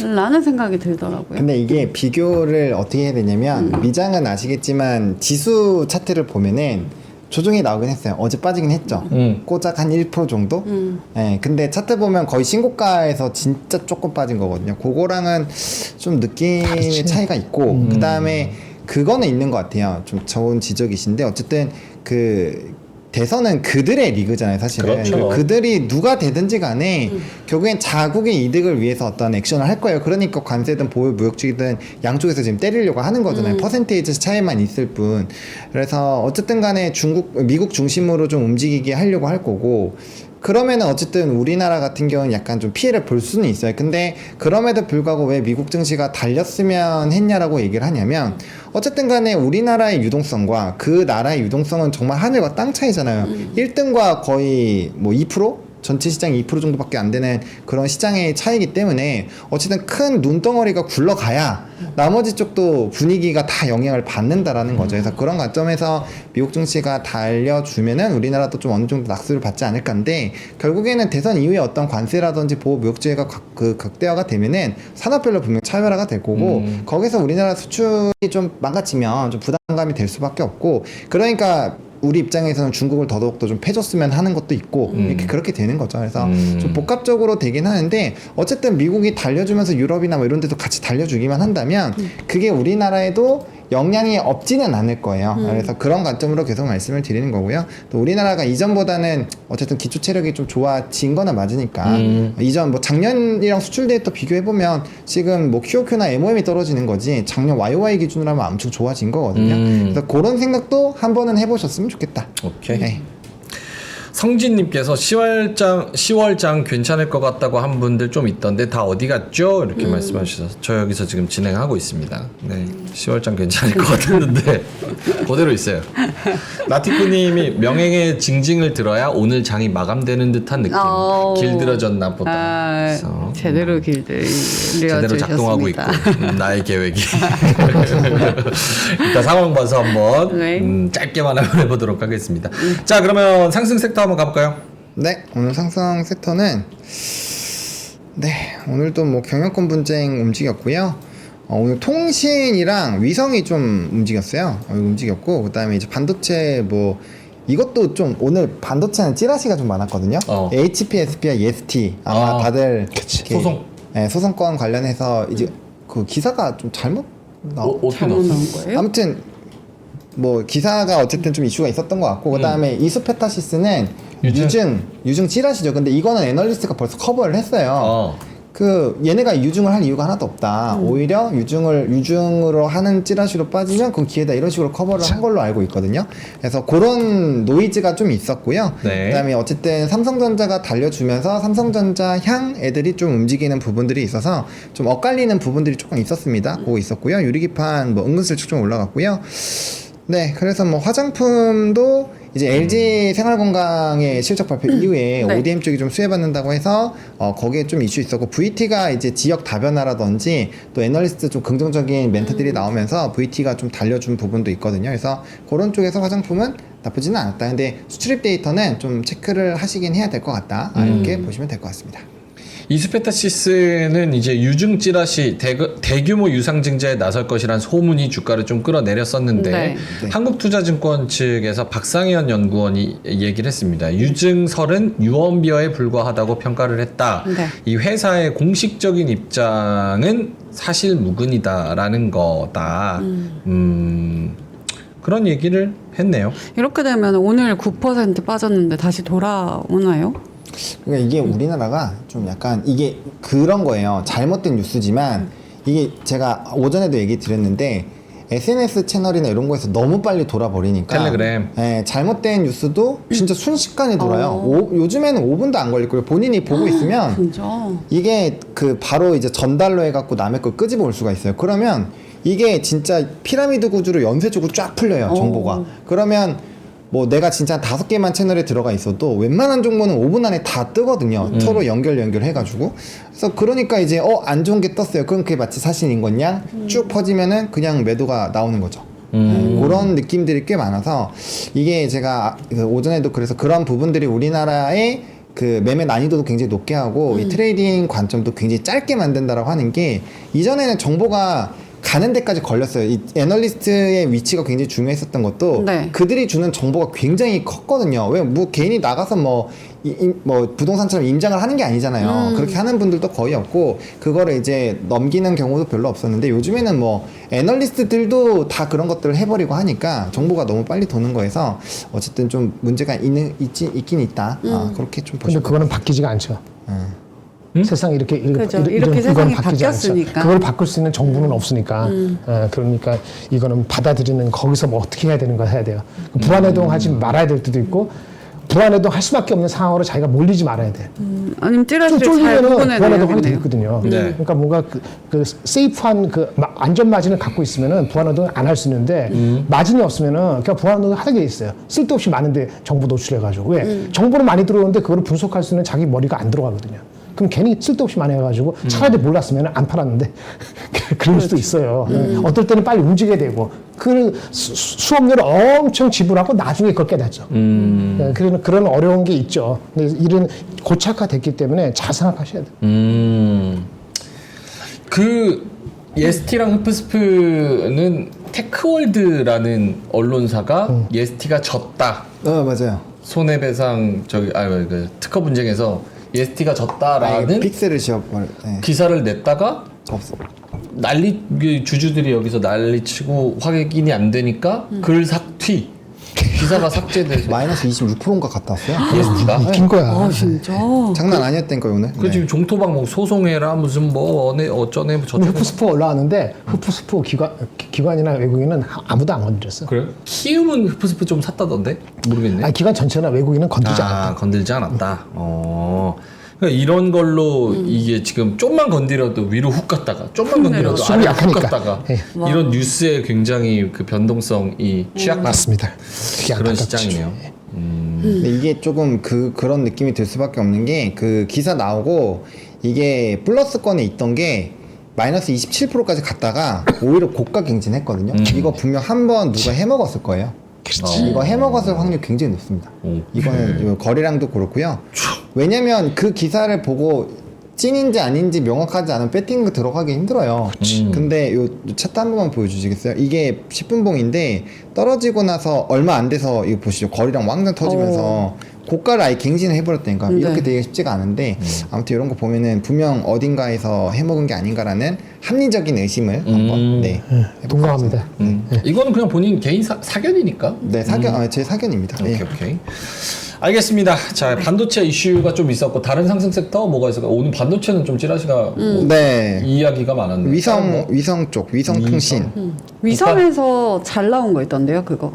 Speaker 1: 라는 생각이 들더라고요.
Speaker 3: 근데 이게 비교를 어떻게 해야 되냐면 미장은 아시겠지만 지수 차트를 보면은 조정이 나오긴 했어요. 어제 빠지긴 했죠. 꼬작 한 1% 정도? 네, 근데 차트 보면 거의 신고가에서 진짜 조금 빠진 거거든요. 그거랑은 좀 느낌의 차이가 있고, 그 다음에 그거는 있는 것 같아요. 좀 좋은 지적이신데, 어쨌든 대선은 그들의 리그잖아요, 사실은.
Speaker 2: 그렇죠.
Speaker 3: 그들이 누가 되든지 간에 결국엔 자국의 이득을 위해서 어떤 액션을 할 거예요. 그러니까 관세든 보유 무역주의든 양쪽에서 지금 때리려고 하는 거잖아요. 퍼센테이지 차이만 있을 뿐. 그래서 어쨌든 간에 미국 중심으로 좀 움직이게 하려고 할 거고, 그러면은 어쨌든 우리나라 같은 경우는 약간 좀 피해를 볼 수는 있어요. 근데 그럼에도 불구하고 왜 미국 증시가 달렸으면 했냐라고 얘기를 하냐면 어쨌든 간에 우리나라의 유동성과 그 나라의 유동성은 정말 하늘과 땅 차이잖아요. 1등과 거의 뭐 2%? 전체 시장 2% 정도밖에 안 되는 그런 시장의 차이기 때문에 어쨌든 큰 눈덩어리가 굴러가야 나머지 쪽도 분위기가 다 영향을 받는다라는 거죠. 그래서 그런 관점에서 미국 증시가 달려주면은 우리나라도 좀 어느 정도 낙수를 받지 않을까인데 결국에는 대선 이후에 어떤 관세라든지 보호 무역주의가 극대화가 되면은 산업별로 분명 차별화가 될 거고 거기서 우리나라 수출이 좀 망가지면 좀 부담감이 될 수밖에 없고 그러니까 우리 입장에서는 중국을 더더욱더 좀 패줬으면 하는 것도 있고 이렇게 그렇게 되는 거죠. 그래서 좀 복합적으로 되긴 하는데 어쨌든 미국이 달려주면서 유럽이나 뭐 이런 데도 같이 달려주기만 한다면 그게 우리나라에도 영향이 없지는 않을 거예요. 그래서 그런 관점으로 계속 말씀을 드리는 거고요. 또 우리나라가 이전보다는 어쨌든 기초 체력이 좀 좋아진 거는 맞으니까 이전 뭐 작년이랑 수출 데이터 비교해 보면 지금 뭐 QOQ나 MOM이 떨어지는 거지 작년 YOY 기준으로 하면 엄청 좋아진 거거든요. 그래서 그런 생각도 한 번은 해보셨으면 좋겠다.
Speaker 2: 오케이.
Speaker 3: 네.
Speaker 2: 성진님께서 10월장 괜찮을 것 같다고 한 분들 좀 있던데 다 어디 갔죠? 이렇게 말씀하셔서 저 여기서 지금 진행하고 있습니다. 네, 10월장 괜찮을 것 같았는데 그대로 있어요. 나티쿠님이 명행의 징징을 들어야 오늘 장이 마감되는 듯한 느낌. 길들어졌나 보다. 그래서
Speaker 1: 제대로
Speaker 2: 제대로 작동하고 있고 나의 계획이. 일단 상황 봐서 한번
Speaker 1: 네.
Speaker 2: 짧게만 한번 해보도록 하겠습니다. 자, 그러면 상승 섹터 한번 가볼까요?
Speaker 3: 네, 오늘 상승 섹터는 오늘도 뭐 경영권 분쟁 움직였고요. 오늘 통신이랑 위성이 좀 움직였어요. 움직였고 그다음에 이제 반도체 뭐 이것도 좀 오늘 반도체는 찌라시가 좀 많았거든요. HP, SPI, EST 아마 다들 이렇게,
Speaker 2: 소송.
Speaker 3: 네, 소송권 관련해서 이제 그 기사가 좀 잘못
Speaker 2: 어떻게
Speaker 1: 잘못
Speaker 2: 나왔어?
Speaker 1: 나온 거예요?
Speaker 3: 아무튼 뭐 기사가 어쨌든 좀 이슈가 있었던 것 같고 그다음에 이수페타시스는 유증 찌라시죠. 근데 이거는 애널리스트가 벌써 커버를 했어요. 그 얘네가 유증을 할 이유가 하나도 없다. 오히려 유증으로 하는 찌라시로 빠지면 그건 기회다 이런 식으로 커버를 한 걸로 알고 있거든요. 그래서 그런 노이즈가 좀 있었고요.
Speaker 2: 네.
Speaker 3: 그다음에 어쨌든 삼성전자가 달려주면서 삼성전자 향 애들이 좀 움직이는 부분들이 있어서 좀 엇갈리는 부분들이 조금 있었습니다. 그거 있었고요. 유리기판 뭐 은근슬쩍 좀 올라갔고요. 네, 그래서 뭐 화장품도 이제 LG 생활건강의 실적 발표 이후에
Speaker 1: 네.
Speaker 3: ODM 쪽이 좀 수혜받는다고 해서 거기에 좀 이슈 있었고 VT가 이제 지역 다변화라든지 또 애널리스트 좀 긍정적인 멘트들이 나오면서 VT가 좀 달려준 부분도 있거든요. 그래서 그런 쪽에서 화장품은 나쁘지는 않았다. 근데 수출입 데이터는 좀 체크를 하시긴 해야 될 것 같다. 이렇게 보시면 될 것 같습니다.
Speaker 2: 이수페타시스는 이제 유증 찌라시 대규모 유상증자에 나설 것이란 소문이 주가를 좀 끌어내렸었는데
Speaker 1: 네.
Speaker 2: 한국투자증권 측에서 박상현 연구원이 얘기를 했습니다. 유증설은 유언비어에 불과하다고 평가를 했다.
Speaker 1: 네.
Speaker 2: 이 회사의 공식적인 입장은 사실 무근이다라는 거다. 그런 얘기를 했네요.
Speaker 1: 이렇게 되면 오늘 9% 빠졌는데 다시 돌아오나요?
Speaker 3: 그러니까 이게 우리나라가 좀 약간 이게 그런 거예요. 잘못된 뉴스지만 이게 제가 오전에도 얘기 드렸는데 SNS 채널이나 이런 거에서 너무 빨리 돌아버리니까
Speaker 2: 텔레그램.
Speaker 3: 네, 잘못된 뉴스도 진짜 순식간에 돌아요. 요즘에는 5분도 안 걸릴 거예요. 본인이 보고 있으면
Speaker 1: 진짜.
Speaker 3: 이게 그 바로 이제 전달로 해갖고 남의 걸 끄집어 올 수가 있어요. 그러면 이게 진짜 피라미드 구조로 연쇄적으로 쫙 풀려요. 정보가. 그러면 뭐 내가 진짜 5개만 채널에 들어가 있어도 웬만한 정보는 5분 안에 다 뜨거든요. 서로 연결해가지고. 그래서 그러니까 이제 안 좋은 게 떴어요. 그럼 그게 마치 사실인 거냐? 쭉 퍼지면은 그냥 매도가 나오는 거죠. 그런 느낌들이 꽤 많아서 이게 제가 오전에도 그래서 그런 부분들이 우리나라의 그 매매 난이도도 굉장히 높게 하고 이 트레이딩 관점도 굉장히 짧게 만든다라고 하는 게 이전에는 정보가 가는 데까지 걸렸어요. 이 애널리스트의 위치가 굉장히 중요했었던 것도
Speaker 1: 네.
Speaker 3: 그들이 주는 정보가 굉장히 컸거든요. 왜 뭐 개인이 나가서 뭐 부동산처럼 임장을 하는 게 아니잖아요. 그렇게 하는 분들도 거의 없고 그거를 이제 넘기는 경우도 별로 없었는데 요즘에는 뭐 애널리스트들도 다 그런 것들을 해버리고 하니까 정보가 너무 빨리 도는 거에서 어쨌든 좀 문제가 있긴 있다. 그렇게 좀
Speaker 4: 근데
Speaker 3: 보시면
Speaker 4: 그거는 바뀌지가 않죠. 세상이 이렇게
Speaker 1: 그죠.
Speaker 4: 이런
Speaker 1: 이렇게
Speaker 4: 이건
Speaker 1: 세상이
Speaker 4: 바뀌지 않죠.
Speaker 1: 바뀌었으니까.
Speaker 4: 그걸 바꿀 수 있는 정부는 없으니까. 그러니까 이거는 받아들이는 거기서 뭐 어떻게 해야 되는 걸 해야 돼요. 불안해동하지 말아야 될 때도 있고 불안해동할 수밖에 없는 상황으로 자기가 몰리지 말아야 돼.
Speaker 1: 아니면 찌라시를 잘
Speaker 4: 쫄리면은 불안해동하게 돼
Speaker 1: 구분해내야겠네요.
Speaker 4: 있거든요.
Speaker 2: 네.
Speaker 4: 그러니까 뭔가 그 세이프한 그 안전 마진을 갖고 있으면은 불안해동 안 할 수 있는데 마진이 없으면은 그냥 불안해동 하게 돼 있어요. 쓸데없이 많은데 정보 노출해가지고 왜 정보는 많이 들어오는데 그거를 분석할 수 있는 자기 머리가 안 들어가거든요. 그럼 괜히 쓸데없이 많이 해가지고 차라리 몰랐으면 안 팔았는데 그럴 수도 있어요. 어떨 때는 빨리 움직여야 되고 그 수업료를 엄청 지불하고 나중에 그걸 깨닫죠. 그런 어려운 게 있죠. 근데 일은 고착화됐기 때문에 잘 생각하셔야 돼요.
Speaker 2: 그 예스티랑 흡스프는 테크월드라는 언론사가 예스티가 졌다.
Speaker 3: 맞아요.
Speaker 2: 손해배상 그 특허 분쟁에서 예스티가 졌다라는
Speaker 3: 픽셀을 지어버려. 네.
Speaker 2: 기사를 냈다가
Speaker 3: 없어.
Speaker 2: 주주들이 여기서 난리치고 확인이 안 되니까 글 삭튀 기사가 삭제돼서
Speaker 3: 마이너스 26%인가 갔다 왔어요.
Speaker 2: 예스티가
Speaker 4: 웃긴 거야.
Speaker 1: 아 진짜.
Speaker 3: 장난 아니었다니까 오늘.
Speaker 2: 그 지금 종토방 뭐 소송해라 무슨 뭐 어쩌네 뭐
Speaker 4: 근데
Speaker 2: 저쩌네
Speaker 4: 흡스프 올라왔는데 흡스프 기관이나 외국인은 아무도 안 건드렸어.
Speaker 2: 그래요? 키움은 흡스프 좀 샀다던데 모르겠네.
Speaker 4: 아니, 기관 전체나 외국인은 건드리지 않았다.
Speaker 2: 건들지 않았다. 그러니까 이런 걸로 이게 지금 좀만 건드려도 위로 훅 갔다가 좀만 건드려도
Speaker 4: 수압이
Speaker 2: 아래로 훅
Speaker 4: 약하니까.
Speaker 2: 갔다가
Speaker 4: 예.
Speaker 2: 이런 뉴스에 굉장히 그 변동성이 취약한
Speaker 4: 맞습니다. 그게
Speaker 2: 그런
Speaker 4: 안타깝죠.
Speaker 2: 시장이네요.
Speaker 3: 근데 이게 조금 그런 느낌이 들 수밖에 없는 게 그 기사 나오고 이게 플러스권에 있던 게 마이너스 27%까지 갔다가 오히려 고가 갱신했거든요. 이거 분명 한번 누가 해먹었을 거예요. 이거 해먹었을 확률 굉장히 높습니다. 이거는 거래량도 그렇고요. 왜냐면 그 기사를 보고 찐인지 아닌지 명확하지 않은 배팅 들어가기 힘들어요. 근데 요 차트 한 번만 보여주시겠어요? 이게 10분봉인데 떨어지고 나서 얼마 안 돼서 이거 보시죠. 거리랑 왕창 터지면서 고가를 아예 갱신을 해버렸다니까.
Speaker 1: 네.
Speaker 3: 이렇게 되기가 쉽지가 않은데 아무튼 이런 거 보면은 분명 어딘가에서 해먹은 게 아닌가라는 합리적인 의심을 한번 네.
Speaker 4: 동감합니다.
Speaker 2: 이거는 그냥 본인 개인 사견이니까.
Speaker 3: 네, 제 사견입니다.
Speaker 2: 오케이
Speaker 3: 예.
Speaker 2: 오케이. 알겠습니다. 자, 반도체 이슈가 좀 있었고 다른 상승 섹터 뭐가 있을까? 오늘 반도체는 좀 찌라시가
Speaker 3: 네.
Speaker 2: 이야기가 많았는데.
Speaker 3: 위성 쪽, 위성 통신.
Speaker 1: 위성에서 잘 나온 거 있던데요, 그거.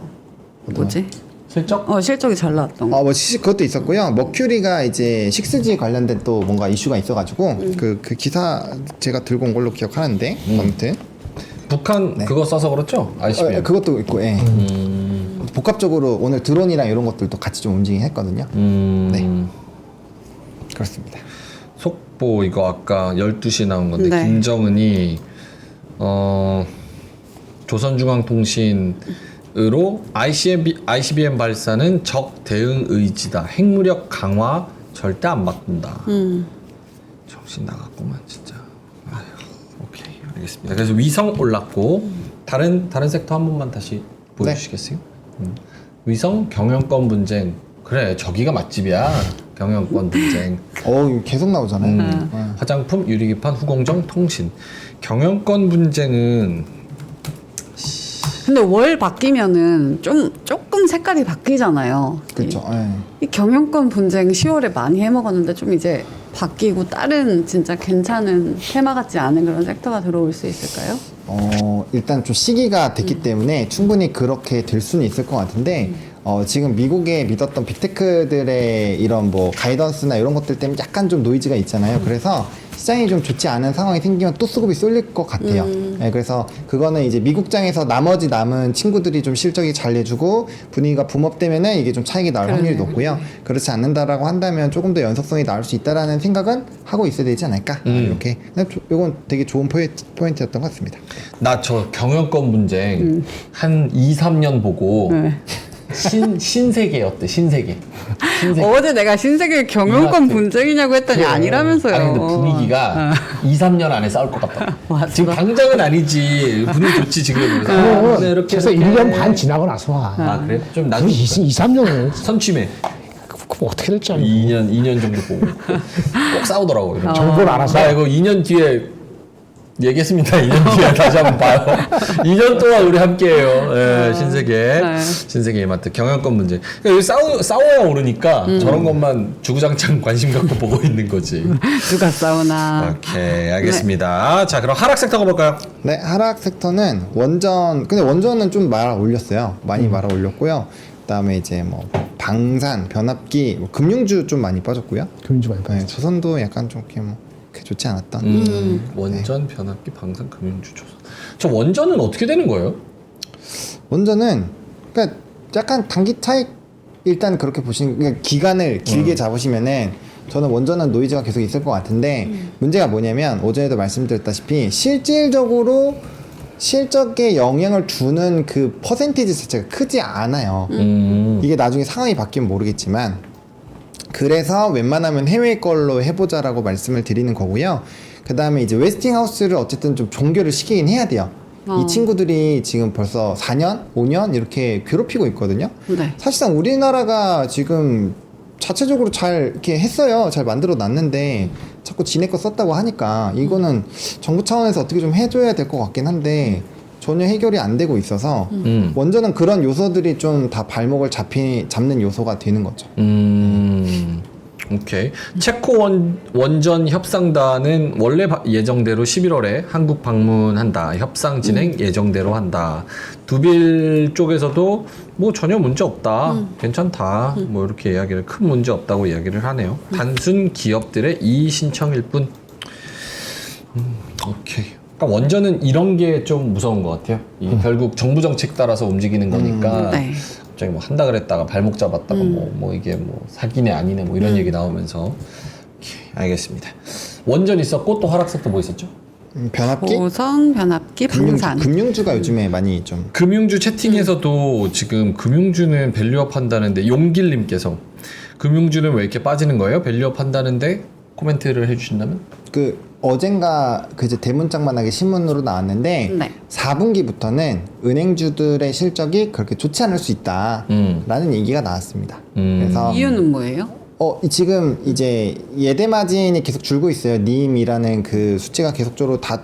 Speaker 1: 뭐지?
Speaker 2: 실적?
Speaker 1: 실적이 잘 나왔던 거.
Speaker 3: 그것도 있었고요. 머큐리가 이제 6G 관련된 또 뭔가 이슈가 있어가지고 그 기사 제가 들고 온 걸로 기억하는데 아무튼
Speaker 2: 북한 그거 써서 그렇죠? ICBM.
Speaker 3: 그것도 있고, 예. 복합적으로 오늘 드론이랑 이런 것들도 같이 좀 움직이긴 했거든요. 네. 그렇습니다.
Speaker 2: 속보 이거 아까 12시 나온 건데
Speaker 1: 네.
Speaker 2: 김정은이 조선중앙통신으로 ICBM 발사는 적 대응 의지다. 핵무력 강화 절대 안 바꾼다. 정신 나갔구만 진짜. 아휴, 오케이 알겠습니다. 그래서 위성 올랐고 다른 섹터 한 번만 다시 보여주시겠어요? 위성 경영권 분쟁. 그래 저기가 맛집이야. 경영권 분쟁.
Speaker 3: 이거 계속 나오잖아요.
Speaker 2: 화장품, 유리기판, 후공정, 통신. 경영권 분쟁은
Speaker 1: 근데 월 바뀌면은 조금 색깔이 바뀌잖아요.
Speaker 3: 그렇죠.
Speaker 1: 이 경영권 분쟁 10월에 많이 해먹었는데 좀 이제 바뀌고 다른 진짜 괜찮은 테마 같지 않은 그런 섹터가 들어올 수 있을까요?
Speaker 3: 일단 좀 시기가 됐기 때문에 충분히 그렇게 될 수는 있을 것 같은데 지금 미국에 믿었던 빅테크들의 이런 뭐 가이던스나 이런 것들 때문에 약간 좀 노이즈가 있잖아요. 그래서 시장이 좀 좋지 않은 상황이 생기면 또 수급이 쏠릴 것 같아요. 네, 그래서 그거는 이제 미국장에서 나머지 남은 친구들이 좀 실적이 잘 내주고 분위기가 붐업되면은 이게 좀 차익이 나올 확률이 높고요. 그렇지 않는다라고 한다면 조금 더 연속성이 나올 수 있다라는 생각은 하고 있어야 되지 않을까. 이렇게. 이건 되게 좋은 포인트였던 것 같습니다.
Speaker 2: 나 저 경영권 분쟁 한 2, 3년 보고
Speaker 1: 네.
Speaker 2: 신세계 어때? 신세계.
Speaker 1: 어제 내가 신세계 경영권
Speaker 2: 이마트.
Speaker 1: 분쟁이냐고 했더니 아니라면서요.
Speaker 2: 아니 근데 분위기가 2, 3년 안에 싸울 것 같다.
Speaker 1: 맞아.
Speaker 2: 지금 당장은 아니지. 분위기 좋지 지금. 그래서 이렇게
Speaker 4: 그래서
Speaker 2: 이렇게.
Speaker 4: 1년 반 지나고 나서 와.
Speaker 2: 아 그래? 좀
Speaker 4: 그
Speaker 2: 나중에
Speaker 4: 2, 3년을
Speaker 2: 선취매
Speaker 4: 어떻게 될지 알고.
Speaker 2: 2년 정도 보고 꼭 싸우더라고. 이런
Speaker 4: 정보를 알아서.
Speaker 2: 나 이거 2년 뒤에 얘기했습니다. 2년 뒤에 다시 한번 봐요. 2년 동안 우리 함께해요. 네, 신세계,
Speaker 1: 네.
Speaker 2: 신세계 이마트 경영권 문제. 그러니까 여기 싸워야 오르니까 저런 것만 주구장창 관심 갖고 보고 있는 거지.
Speaker 1: 누가 싸우나.
Speaker 2: 오케이, 알겠습니다. 자, 그럼 하락 섹터 가볼까요?
Speaker 3: 네, 하락 섹터는 근데 원전은 좀 말아 올렸어요. 많이 말아 올렸고요. 그다음에 이제 뭐 방산, 변압기, 뭐 금융주 좀 많이 빠졌고요.
Speaker 4: 금융주 많이
Speaker 3: 네,
Speaker 4: 빠졌죠.
Speaker 3: 조선도 약간 좀 이렇게 뭐 그렇게 좋지 않았던.
Speaker 2: 원전, 변압기, 방산, 금융주, 조선. 저 원전은 어떻게 되는 거예요?
Speaker 3: 원전은 그러니까 약간 단기 차익 일단 그렇게 보시는 그러니까 기간을 길게 잡으시면은 저는 원전은 노이즈가 계속 있을 것 같은데 문제가 뭐냐면 오전에도 말씀드렸다시피 실질적으로 실적에 영향을 주는 그 퍼센티지 자체가 크지 않아요. 이게 나중에 상황이 바뀌면 모르겠지만 그래서 웬만하면 해외 걸로 해보자라고 말씀을 드리는 거고요. 그 다음에 이제 웨스팅하우스를 어쨌든 좀 종결을 시키긴 해야 돼요. 이 친구들이 지금 벌써 4년, 5년 이렇게 괴롭히고 있거든요.
Speaker 1: 네.
Speaker 3: 사실상 우리나라가 지금 자체적으로 잘 이렇게 했어요. 잘 만들어 놨는데 자꾸 지네 거 썼다고 하니까 이거는 정부 차원에서 어떻게 좀 해줘야 될 것 같긴 한데 전혀 해결이 안 되고 있어서 원전은 그런 요소들이 좀 다 발목을 잡는 요소가 되는 거죠.
Speaker 2: 오케이. 체코 원전 협상단은 원래 예정대로 11월에 한국 방문한다. 협상 진행 예정대로 한다. 두빌 쪽에서도 뭐 전혀 문제 없다. 괜찮다. 뭐 이렇게 이야기를 큰 문제 없다고 이야기를 하네요. 단순 기업들의 이의 신청일 뿐. 오케이. 그러니까 원전은 이런 게 좀 무서운 것 같아요. 이게 결국 정부 정책 따라서 움직이는 거니까.
Speaker 1: 네.
Speaker 2: 갑자기 뭐 한다 그랬다가 발목 잡았다가 뭐 이게 뭐 사기네 아니네 뭐 이런 얘기 나오면서 오케이, 알겠습니다. 원전 있었고 또 하락 섹터 뭐 있었죠?
Speaker 3: 변압기?
Speaker 1: 조선, 변압기, 방산.
Speaker 3: 금융주가 요즘에 많이 좀
Speaker 2: 금융주 채팅에서도 지금 금융주는 밸류업 한다는데 용길님께서 금융주는 왜 이렇게 빠지는 거예요? 밸류업 한다는데 코멘트를 해주신다면?
Speaker 3: 그 어젠가 그 이제 대문짝만하게 신문으로 나왔는데
Speaker 1: 네.
Speaker 3: 4분기부터는 은행주들의 실적이 그렇게 좋지 않을 수 있다라는 얘기가 나왔습니다. 그래서
Speaker 1: 이유는 뭐예요?
Speaker 3: 지금 이제 예대 마진이 계속 줄고 있어요. 님이라는 그 수치가 계속적으로 다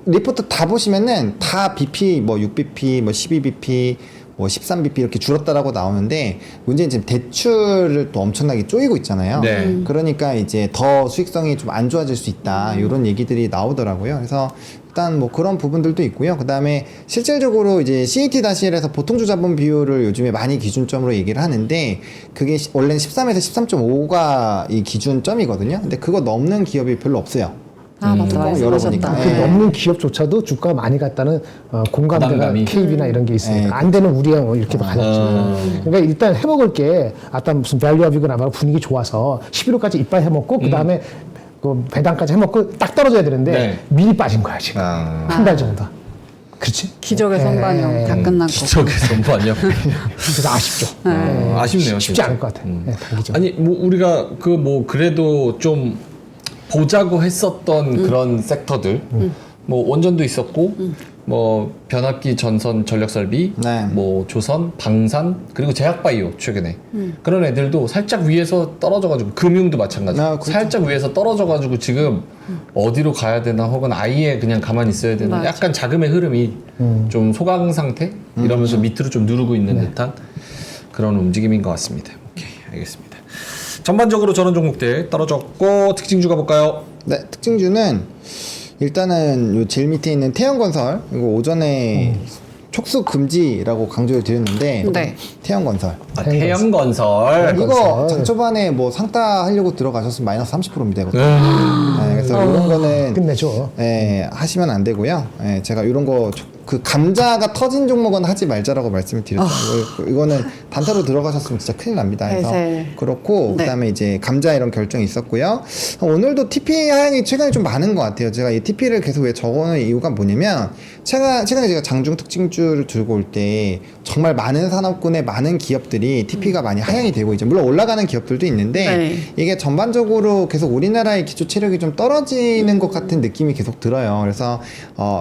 Speaker 3: 리포트 다 보시면은 다 BP 뭐 6BP 뭐 12BP 뭐 13BP 이렇게 줄었다라고 나오는데 문제는 지금 대출을 또 엄청나게 쪼이고 있잖아요.
Speaker 2: 네.
Speaker 3: 그러니까 이제 더 수익성이 좀 안 좋아질 수 있다 이런 얘기들이 나오더라고요. 그래서 일단 뭐 그런 부분들도 있고요. 그 다음에 실질적으로 이제 CET-1에서 보통주자본 비율을 요즘에 많이 기준점으로 얘기를 하는데 그게 원래는 13에서 13.5가 이 기준점이거든요. 근데 그거 넘는 기업이 별로 없어요.
Speaker 1: 아 맞다
Speaker 3: 열어보니까.
Speaker 1: 말씀하셨다.
Speaker 4: 그
Speaker 3: 네.
Speaker 4: 넘는 기업조차도 주가가 많이 갔다는 공감대가
Speaker 2: 부담감이.
Speaker 4: KB나 이런 게 있으니까
Speaker 3: 네.
Speaker 4: 안 되는 우리야 뭐 이렇게 가졌죠. 그러니까 일단 해먹을 게 아까 무슨 밸류업이거나 분위기 좋아서 11월까지 이빨 해먹고 그 다음에 그 배당까지 해먹고 딱 떨어져야 되는데
Speaker 2: 네.
Speaker 4: 미리 빠진 거야 지금 한 달 정도. 그렇지?
Speaker 1: 기적의 선반영 다 끝났고.
Speaker 2: 기적의 선반영.
Speaker 4: 그래서 아쉽죠.
Speaker 2: 아쉽네요.
Speaker 4: 쉽지
Speaker 2: 진짜.
Speaker 4: 않을 것 같아. 네, 단기적으로.
Speaker 2: 아니 뭐 우리가 그 뭐 그래도 좀 보자고 했었던 그런 섹터들 뭐 원전도 있었고 뭐 변압기 전선 전력 설비
Speaker 3: 네.
Speaker 2: 뭐 조선 방산 그리고 제약바이오 최근에 그런 애들도 살짝 위에서 떨어져가지고 금융도 마찬가지
Speaker 3: 아, 그렇죠.
Speaker 2: 살짝 위에서 떨어져가지고 지금 어디로 가야 되나 혹은 아예 그냥 가만히 있어야 되나
Speaker 1: 맞아.
Speaker 2: 약간 자금의 흐름이 좀 소강 상태 이러면서 밑으로 좀 누르고 있는 듯한 그런 움직임인 것 같습니다. 오케이 알겠습니다. 전반적으로 저런 종목들 떨어졌고 특징주 가볼까요?
Speaker 3: 네, 특징주는 일단은 요 제일 밑에 있는 태양건설 이거 오전에 촉수 금지라고 강조를 드렸는데
Speaker 1: 네.
Speaker 3: 태양건설
Speaker 2: 태양건설
Speaker 3: 이거 장 초반에 뭐 상따 하려고 들어가셨으면 마이너스 30%입니다. 이거. 네, 그래서 이런 거는
Speaker 4: 끝내죠.
Speaker 3: 하시면 안 되고요. 제가 이런 거 그 감자가 터진 종목은 하지 말자라고 말씀을 드렸죠. 이거는 단타로 들어가셨으면 진짜 큰일 납니다. 그래서
Speaker 1: 네.
Speaker 3: 그렇고
Speaker 1: 네.
Speaker 3: 그다음에 이제 감자 이런 결정이 있었고요. 오늘도 TP 하향이 최근에 좀 많은 것 같아요. 제가 이 TP를 계속 왜 적어놓은 이유가 뭐냐면 최근에 제가 장중 특징주를 들고 올 때 정말 많은 산업군의 많은 기업들이 TP가 많이 하향이 되고 있죠. 물론 올라가는 기업들도 있는데
Speaker 1: 네.
Speaker 3: 이게 전반적으로 계속 우리나라의 기초 체력이 좀 떨어지는 것 같은 느낌이 계속 들어요. 그래서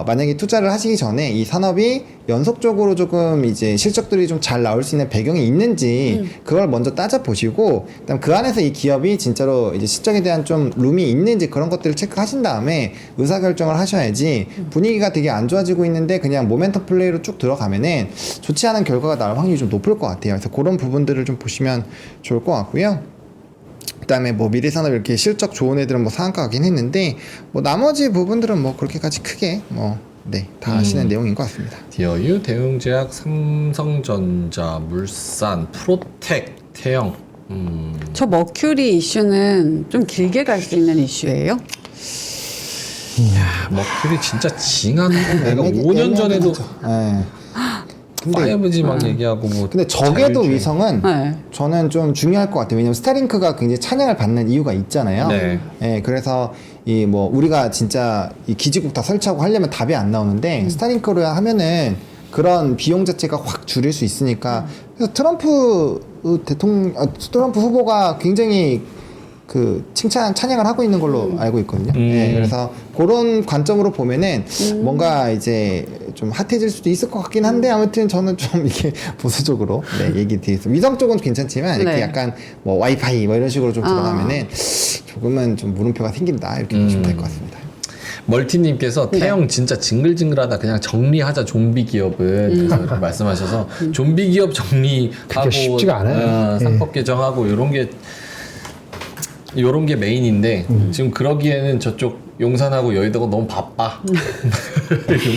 Speaker 3: 만약에 투자를 하시기 전에 이 산업이 연속적으로 조금 이제 실적들이 좀 잘 나올 수 있는 배경이 있는지 그걸 먼저 따져 보시고 그다음 그 안에서 이 기업이 진짜로 이제 실적에 대한 좀 룸이 있는지 그런 것들을 체크하신 다음에 의사 결정을 하셔야지 분위기가 되게 안 좋아지고 있는데 그냥 모멘텀 플레이로 쭉 들어가면은 좋지 않은 결과가 나올 확률이 좀 높을 것 같아요. 그래서 그런 부분들을 좀 보시면 좋을 것 같고요. 그다음에 뭐 미래산업 이렇게 실적 좋은 애들은 뭐 상한가 가긴 했는데 뭐 나머지 부분들은 뭐 그렇게까지 크게 다 아시는 내용인 것 같습니다.
Speaker 2: 디어유, 대웅제약, 삼성전자, 물산, 프로텍, 태영.
Speaker 1: 저 머큐리 이슈는 좀 길게 갈 수 있는 이슈예요?
Speaker 2: 야, 머큐리 진짜 징한 내가 5년 전에도
Speaker 3: 네. 근데
Speaker 2: 5G 막 얘기하고 뭐
Speaker 3: 근데 적외도
Speaker 2: 자율주행.
Speaker 3: 위성은
Speaker 1: 네.
Speaker 3: 저는 좀 중요할 것 같아요. 왜냐면 스타링크가 굉장히 찬양을 받는 이유가 있잖아요.
Speaker 2: 네.
Speaker 3: 그래서 이 뭐 우리가 진짜 이 기지국 다 설치하고 하려면 답이 안 나오는데 스타링크로 하면은 그런 비용 자체가 확 줄일 수 있으니까 그래서 트럼프 후보가 굉장히 그 찬양을 하고 있는 걸로 알고 있거든요. 그래서 그런 관점으로 보면은 뭔가 이제 좀 핫해질 수도 있을 것 같긴 한데 아무튼 저는 좀 이렇게 보수적으로 얘기 드리겠습니다. 위성 쪽은 괜찮지만 이렇게
Speaker 1: 네.
Speaker 3: 약간 뭐 와이파이 뭐 이런 식으로 좀 들어가면은 조금은 좀 물음표가 생긴다 이렇게 보시면 될 것 같습니다.
Speaker 2: 멀티님께서 태영 진짜 징글징글하다 그냥 정리하자 좀비 기업은 그래서 이렇게 말씀하셔서 좀비 기업 정리하고
Speaker 4: 그게 쉽지가 않아요.
Speaker 2: 상법 개정하고 요런 게 메인인데 지금 그러기에는 저쪽 용산하고 여의도가 너무 바빠.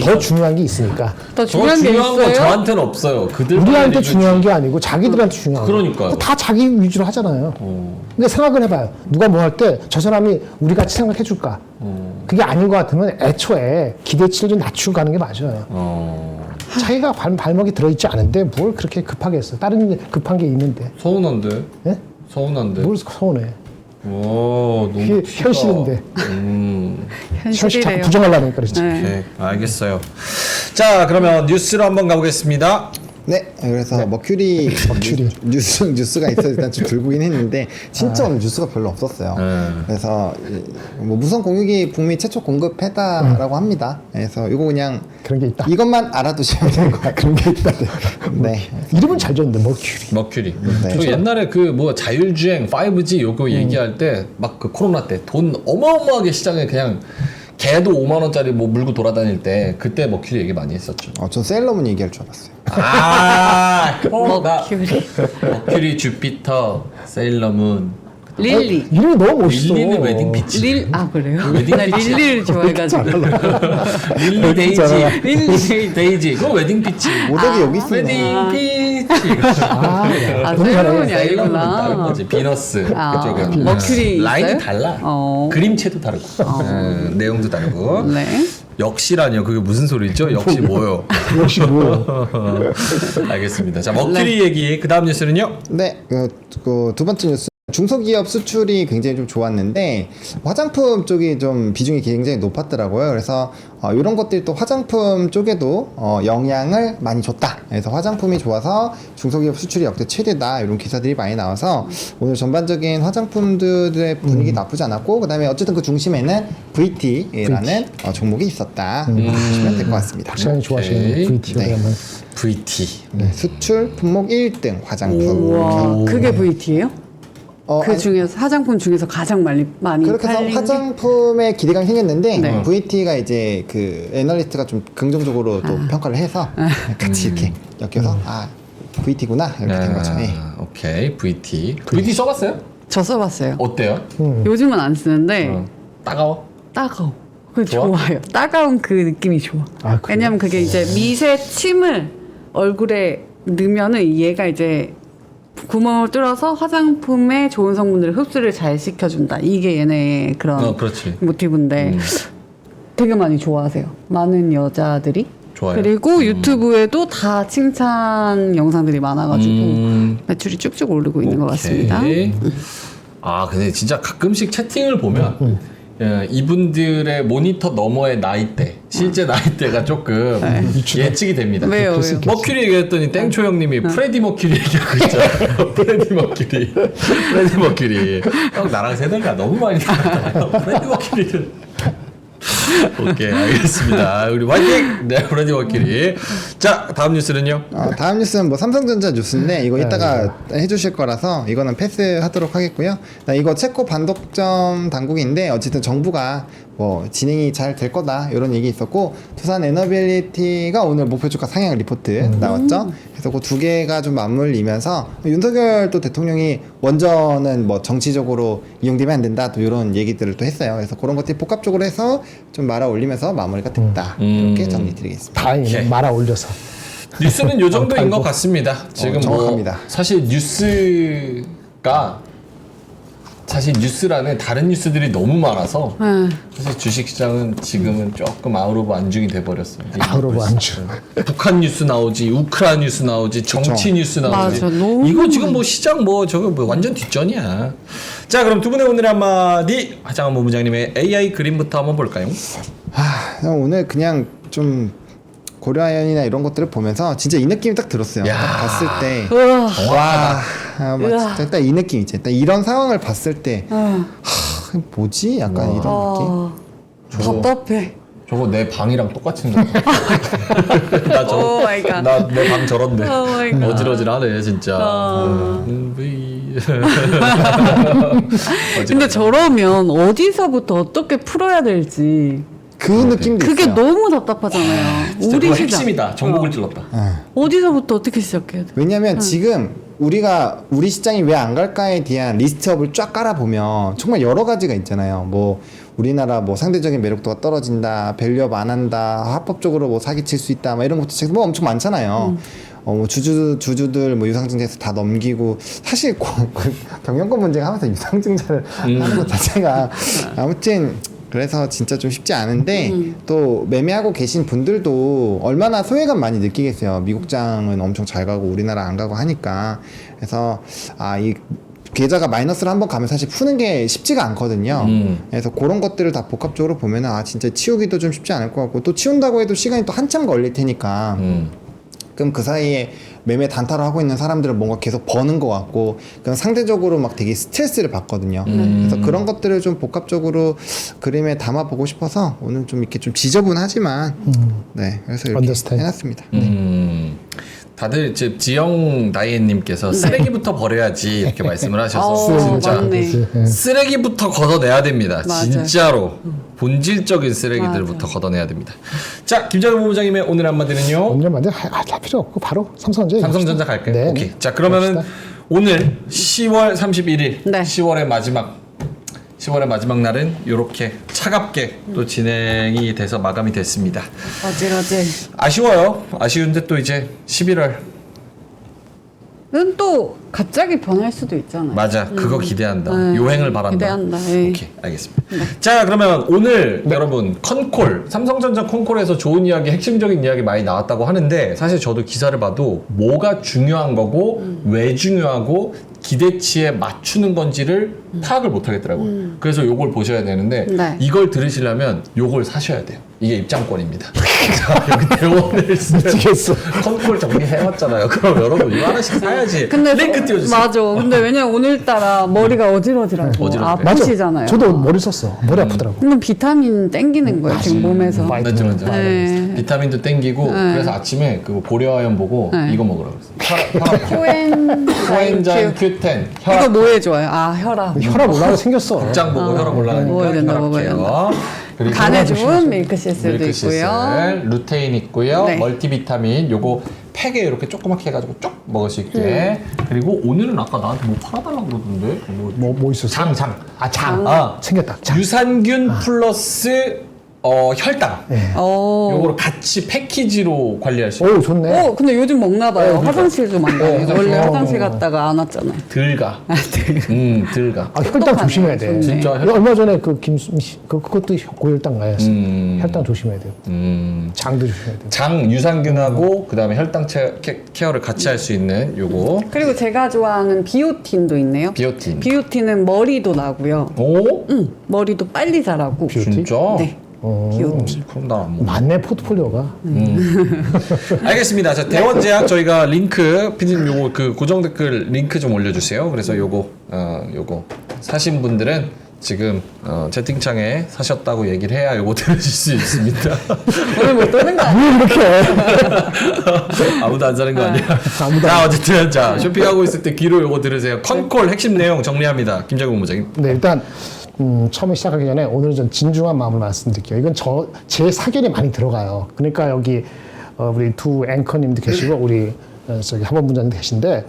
Speaker 4: 더 중요한 게 있으니까.
Speaker 1: 더
Speaker 2: 저
Speaker 1: 중요한 게
Speaker 2: 중요한 건
Speaker 1: 있어요?
Speaker 2: 저한테는 없어요. 그들
Speaker 4: 우리한테 중요한 게 아니고 자기들한테 중요한 거.
Speaker 2: 그러니까요.
Speaker 4: 다 자기 위주로 하잖아요. 근데 생각을 해봐요. 누가 뭐 할 때 저 사람이 우리 같이 생각해 줄까? 그게 아닌 것 같으면 애초에 기대치를 좀 낮추고 가는 게 맞아요. 자기가 발목이 들어있지 않은데 뭘 그렇게 급하게 했어. 다른 급한 게 있는데.
Speaker 2: 서운한데.
Speaker 4: 예?
Speaker 2: 서운한데.
Speaker 4: 뭘 서운해.
Speaker 2: 오, 너무
Speaker 4: 이게
Speaker 2: 티가.
Speaker 4: 현실인데. 현실 자꾸
Speaker 1: 현실이래요.
Speaker 4: 부정하려니까 그렇지.
Speaker 1: 네.
Speaker 2: 오케이, 알겠어요. 자, 그러면 뉴스로 한번 가보겠습니다.
Speaker 3: 네, 그래서 머큐리 뉴스가 있어서 일단 좀 들고긴 했는데 진짜 오늘 뉴스가 별로 없었어요. 그래서 뭐 무선 공유기 북미 최초 공급했다라고 합니다. 그래서 이거 그냥
Speaker 4: 그런 게 있다.
Speaker 3: 이것만 알아두시면 될 것 같아요.
Speaker 4: 그런 게 있다.
Speaker 3: 네.
Speaker 4: 이름은 잘 지었는데 머큐리.
Speaker 2: 머큐리.
Speaker 3: 네.
Speaker 2: 저 옛날에 그 뭐 자율주행 5G 요거 얘기할 때 막 그 코로나 때 돈 어마어마하게 시장에 그냥 걔도 5만 원짜리 뭐 물고 돌아다닐 때 그때 머큐리 얘기 많이 했었죠.
Speaker 3: 전 세일러문 얘기할 줄 알았어요.
Speaker 1: 머큐리.
Speaker 2: 머큐리, 주피터, 세일러문.
Speaker 1: 릴리.
Speaker 4: 이름이 너무 멋있어.
Speaker 2: 릴리는 웨딩 피치.
Speaker 1: 그래요?
Speaker 2: 웨딩
Speaker 1: 나 릴리를 좋아해가지고.
Speaker 2: 릴리 데이지.
Speaker 1: 릴리.
Speaker 2: 데이지. 그거 웨딩 피치.
Speaker 3: 모델이 여기 있습니다.
Speaker 2: 웨딩 피치.
Speaker 1: 세일러문이
Speaker 2: 세일러문은 다른
Speaker 1: 아니구나.
Speaker 2: 거지. 비너스 그쪽은.
Speaker 1: 머큐리
Speaker 2: 라인이
Speaker 1: 있어요?
Speaker 2: 달라. 그림체도 다르고. 내용도 다르고.
Speaker 1: 네.
Speaker 2: 역시라뇨. 그게 무슨 소리죠? 역시 뭐요?
Speaker 4: 역시 뭐.
Speaker 2: 알겠습니다. 자, 머큐리 얘기. 그 다음 뉴스는요?
Speaker 3: 네, 두 번째 뉴스. 중소기업 수출이 굉장히 좀 좋았는데 화장품 쪽이 좀 비중이 굉장히 높았더라고요. 그래서 이런 것들이 또 화장품 쪽에도 영향을 많이 줬다. 그래서 화장품이 좋아서 중소기업 수출이 역대 최대다. 이런 기사들이 많이 나와서 오늘 전반적인 화장품들의 분위기 나쁘지 않았고, 그다음에 어쨌든 그 중심에는 VT라는 종목이 있었다. 보시면 될 것 같습니다.
Speaker 4: 박사님 좋아하시는
Speaker 2: 오케이.
Speaker 4: VT로
Speaker 3: 네.
Speaker 4: 한번.
Speaker 2: VT.
Speaker 3: 네, 수출 품목 1등 화장품.
Speaker 1: 우와, 그게 VT예요?
Speaker 3: 어,
Speaker 1: 그
Speaker 3: 아니,
Speaker 1: 중에서 화장품 중에서 가장 많이
Speaker 3: 그렇게 해서
Speaker 1: 팔린 게?
Speaker 3: 화장품에 기대감이 생겼는데
Speaker 1: 네.
Speaker 3: VT가 이제 그 애널리스트가 좀 긍정적으로 또 평가를 해서 같이 이렇게 엮여서 VT구나 이렇게 된 거죠. 예.
Speaker 2: 오케이. VT. VT 써봤어요?
Speaker 1: 저 써봤어요.
Speaker 2: 어때요?
Speaker 1: 요즘은 안 쓰는데
Speaker 2: 따가워?
Speaker 1: 따가워. 그
Speaker 2: 좋아?
Speaker 1: 좋아요. 따가운 그 느낌이 좋아.
Speaker 4: 그래요?
Speaker 1: 왜냐면 그게 이제 미세 침을 얼굴에 넣으면은 얘가 이제 구멍을 뚫어서 화장품의 좋은 성분들을 흡수를 잘 시켜준다. 이게 얘네의 그런
Speaker 2: 그렇지.
Speaker 1: 모티브인데 되게 많이 좋아하세요. 많은 여자들이.
Speaker 2: 좋아요.
Speaker 1: 그리고 유튜브에도 다 칭찬 영상들이 많아가지고 매출이 쭉쭉 오르고 있는 것 같습니다.
Speaker 2: 오케이. 근데 진짜 가끔씩 채팅을 보면 이분들의 모니터 너머의 나이대, 실제 나이대가 조금 예측이 됩니다.
Speaker 1: 왜요?
Speaker 4: 그럴 수
Speaker 1: 왜요?
Speaker 4: 있겠-
Speaker 2: 머큐리 얘기했더니 땡초 형님이 프레디 머큐리 얘기하고 있잖아요. 프레디 머큐리. 프레디 머큐리. 형 나랑 세대가 너무 많이 다르잖아요. 프레디 머큐리를. 오케이, 알겠습니다. 우리 화이팅! 네, 프레디 머큐리. 자, 다음 뉴스는요?
Speaker 3: 다음 뉴스는 뭐 삼성전자 뉴스인데 이거 이따가 해주실 거라서 이거는 패스하도록 하겠고요. 이거 체코 반독점 당국인데 어쨌든 정부가 뭐 진행이 잘 될 거다 이런 얘기 있었고, 두산 에너빌리티가 오늘 목표 주가 상향 리포트 나왔죠. 그래서 그 두 개가 좀 맞물리면서 윤석열 또 대통령이 원전은 뭐 정치적으로 이용되면 안 된다 또 이런 얘기들을 또 했어요. 그래서 그런 것들이 복합적으로 해서 좀 말아 올리면서 마무리가 됐다. 이렇게 정리드리겠습니다.
Speaker 4: 다행이네.
Speaker 2: 오케이.
Speaker 4: 말아 올려서.
Speaker 2: 뉴스는 요 정도인 것 같습니다. 지금
Speaker 3: 정확합니다.
Speaker 2: 뭐 사실 뉴스가 사실 뉴스라는 다른 뉴스들이 너무 많아서 사실 주식시장은 지금은 조금 아웃 오브 안중이 돼버렸어요.
Speaker 4: 아웃 오브 안중.
Speaker 2: 북한 뉴스 나오지, 우크라이나 뉴스 나오지, 정치 뉴스 나오지.
Speaker 1: 맞아, 너무
Speaker 2: 이거 지금 뭐 시장 뭐 저거 뭐 완전 뒷전이야. 자, 그럼 두 분의 오늘의 한마디 하장한 본부장님의 AI 그림부터 한번 볼까요?
Speaker 3: 오늘 그냥 좀 고려아연이나 이런 것들을 보면서 진짜 이 느낌이 딱 들었어요.
Speaker 2: 야.
Speaker 3: 딱 봤을 때
Speaker 2: 정확하다.
Speaker 3: 진짜 딱 이 느낌 있지. 딱 이런 상황을 봤을 때 뭐지? 약간 이런 느낌.
Speaker 1: 답답해.
Speaker 2: 저거 내 방이랑 똑같이 생겼다. 나
Speaker 1: 오 마이 갓.
Speaker 2: 나 내 방 저런데.
Speaker 1: 오 마이 갓.
Speaker 2: 어질어질하네 진짜.
Speaker 1: 근데 저러면 어디서부터 어떻게 풀어야 될지
Speaker 3: 그 느낌도
Speaker 1: 그게
Speaker 3: 있어요.
Speaker 1: 너무 답답하잖아요.
Speaker 2: 진짜
Speaker 1: 우리
Speaker 2: 그거
Speaker 1: 시장
Speaker 2: 핵심이다. 정복을 찔렀다.
Speaker 1: 어디서부터 어떻게 시작해야 돼?
Speaker 3: 왜냐면 지금 우리가 우리 시장이 왜 안 갈까에 대한 리스트업을 쫙 깔아보면 정말 여러 가지가 있잖아요. 뭐 우리나라 뭐 상대적인 매력도가 떨어진다, 밸류업 안 한다, 합법적으로 뭐 사기칠 수 있다, 막 이런 것도 지금 뭐 엄청 많잖아요. 뭐 주주들 뭐 유상증자에서 다 넘기고 사실 경영권 문제가 하면서 유상증자를 하는 것 자체가 아무튼 그래서 진짜 좀 쉽지 않은데 또 매매하고 계신 분들도 얼마나 소외감 많이 느끼겠어요. 미국장은 엄청 잘 가고 우리나라 안 가고 하니까. 그래서 이 계좌가 마이너스를 한번 가면 사실 푸는 게 쉽지가 않거든요. 그래서 그런 것들을 다 복합적으로 보면은 진짜 치우기도 좀 쉽지 않을 것 같고, 또 치운다고 해도 시간이 또 한참 걸릴 테니까 가끔 그 사이에 매매 단타를 하고 있는 사람들은 뭔가 계속 버는 것 같고 그냥 상대적으로 막 되게 스트레스를 받거든요. 그래서 그런 것들을 좀 복합적으로 그림에 담아보고 싶어서 오늘 좀 이렇게 좀 지저분하지만 네 그래서 이렇게
Speaker 4: Understand.
Speaker 3: 해놨습니다.
Speaker 2: 다들 이제 지영 다이앤님께서 쓰레기부터 버려야지 이렇게 말씀을 하셔서 진짜
Speaker 1: 맞네.
Speaker 2: 쓰레기부터 걷어내야 됩니다.
Speaker 1: 맞아요.
Speaker 2: 진짜로 본질적인 쓰레기들부터 걷어내야 됩니다. 자, 김정일 본부장님의 오늘 한마디는요.
Speaker 4: 오늘 만들 할 필요 없고 바로 삼성전자.
Speaker 2: 삼성전자 갈게요.
Speaker 4: 네.
Speaker 2: 오케이. 자, 그러면은
Speaker 4: 갑시다.
Speaker 2: 오늘 10월 31일,
Speaker 1: 네.
Speaker 2: 10월의 마지막 날은 이렇게 차갑게 또 진행이 돼서 마감이 됐습니다.
Speaker 1: 어질어질.
Speaker 2: 아쉬워요. 아쉬운데 또 이제 11월
Speaker 1: 는 또 갑자기 변할 수도 있잖아요.
Speaker 2: 맞아. 그거 기대한다.
Speaker 1: 네.
Speaker 2: 요행을 바란다.
Speaker 1: 기대한다. 네.
Speaker 2: 오케이. 알겠습니다. 자, 그러면 오늘 여러분 컨콜 삼성전자 컨콜에서 좋은 이야기, 핵심적인 이야기 많이 나왔다고 하는데 사실 저도 기사를 봐도 뭐가 중요한 거고 왜 중요하고 기대치에 맞추는 건지를 파악을 못 하겠더라고요. 그래서 요걸 보셔야 되는데
Speaker 1: 네.
Speaker 2: 이걸 들으시려면 요걸 사셔야 돼요. 이게 입장권입니다. 자, 여기 대원을
Speaker 4: 미치겠어.
Speaker 2: 컨콜 정리해왔잖아요. 그럼 여러분 이거 하나씩 사야지.
Speaker 1: 근데
Speaker 2: 링크 띄워주세요.
Speaker 1: 맞아. 근데 왜냐면 오늘따라 머리가 어지러지라고
Speaker 2: 어지럽대.
Speaker 1: 아프시잖아요.
Speaker 4: 저도 머리 썼어. 머리 아프더라고.
Speaker 1: 근데 비타민 땡기는 거예요 지금 몸에서.
Speaker 2: 맞아.
Speaker 1: 네.
Speaker 2: 비타민도 땡기고 그래서 아침에 그거 보리화염 보고
Speaker 1: 네.
Speaker 2: 이거 먹으라고 그랬어요.
Speaker 1: 큐엔
Speaker 2: 코엔자임 Q10
Speaker 1: 이거 뭐에 좋아요? 아 혈압.
Speaker 4: 혈압 올라가 생겼어.
Speaker 2: 복장 보고 혈압 올라가니까
Speaker 1: 먹어야 된다, 먹어야
Speaker 2: 혈압 그리고
Speaker 1: 간에 좋은 밀크시슬도
Speaker 2: 밀크시슬,
Speaker 1: 있고요.
Speaker 2: 루테인 있고요.
Speaker 1: 네.
Speaker 2: 멀티비타민 요거 팩에 이렇게 조그맣게 해가지고 쭉 먹을 수 있게 그리고 오늘은 아까 나한테 뭐 팔아달라고 그러던데
Speaker 4: 뭐 있었어?
Speaker 2: 장
Speaker 4: 아, 장.
Speaker 2: 아.
Speaker 4: 생겼다. 장.
Speaker 2: 유산균 플러스 혈당
Speaker 4: 네.
Speaker 2: 요거를 같이 패키지로 관리할 수 있어요.
Speaker 4: 오, 좋네.
Speaker 1: 근데 요즘 먹나 봐요. 화장실도 많이 가요. 원래
Speaker 4: 어.
Speaker 1: 화장실 갔다가 안 왔잖아요.
Speaker 2: 들가
Speaker 1: 네.
Speaker 2: 들가
Speaker 4: 아, 혈당
Speaker 1: 똑똑하네.
Speaker 4: 조심해야 돼.
Speaker 1: 좋네.
Speaker 2: 진짜
Speaker 4: 얼마 전에 그 김수미 씨, 그것도 고혈당 나였어. 혈당 조심해야 돼요. 장도 조심해야 돼요.
Speaker 2: 장 유산균하고 그다음에 혈당 케어를 같이 할 수 있는 요거
Speaker 1: 그리고 제가 좋아하는 비오틴도 있네요.
Speaker 2: 비오틴.
Speaker 1: 비오틴은 머리도 나고요.
Speaker 2: 오?
Speaker 1: 머리도 빨리 자라고.
Speaker 2: 진짜?
Speaker 1: 네. 비오틴.
Speaker 2: 그럼 난 안 먹어.
Speaker 4: 맞네, 포트폴리오가.
Speaker 2: 알겠습니다. 자, 대원제약 저희가 링크 피디님 요거 그 고정 댓글 링크 좀 올려주세요. 그래서 요거 사신 분들은 지금 채팅창에 사셨다고 얘기를 해야 요거 들으실 수 있습니다.
Speaker 1: 오늘 못 떠는 거 아니야?
Speaker 4: 왜 이렇게 해?
Speaker 2: 아무도 안 사는 거 아니야.
Speaker 4: 아무도
Speaker 2: 자, 어쨌든 자 쇼핑하고 있을 때 귀로 요거 들으세요. 컨콜 핵심 내용 정리합니다. 김정국 본부장님.
Speaker 4: 네, 일단 처음에 시작하기 전에 오늘은 좀 진중한 마음을 말씀드릴게요. 이건 제 사견이 많이 들어가요. 그러니까 여기 우리 두 앵커님도 계시고 우리 저기 학원분장님도 계신데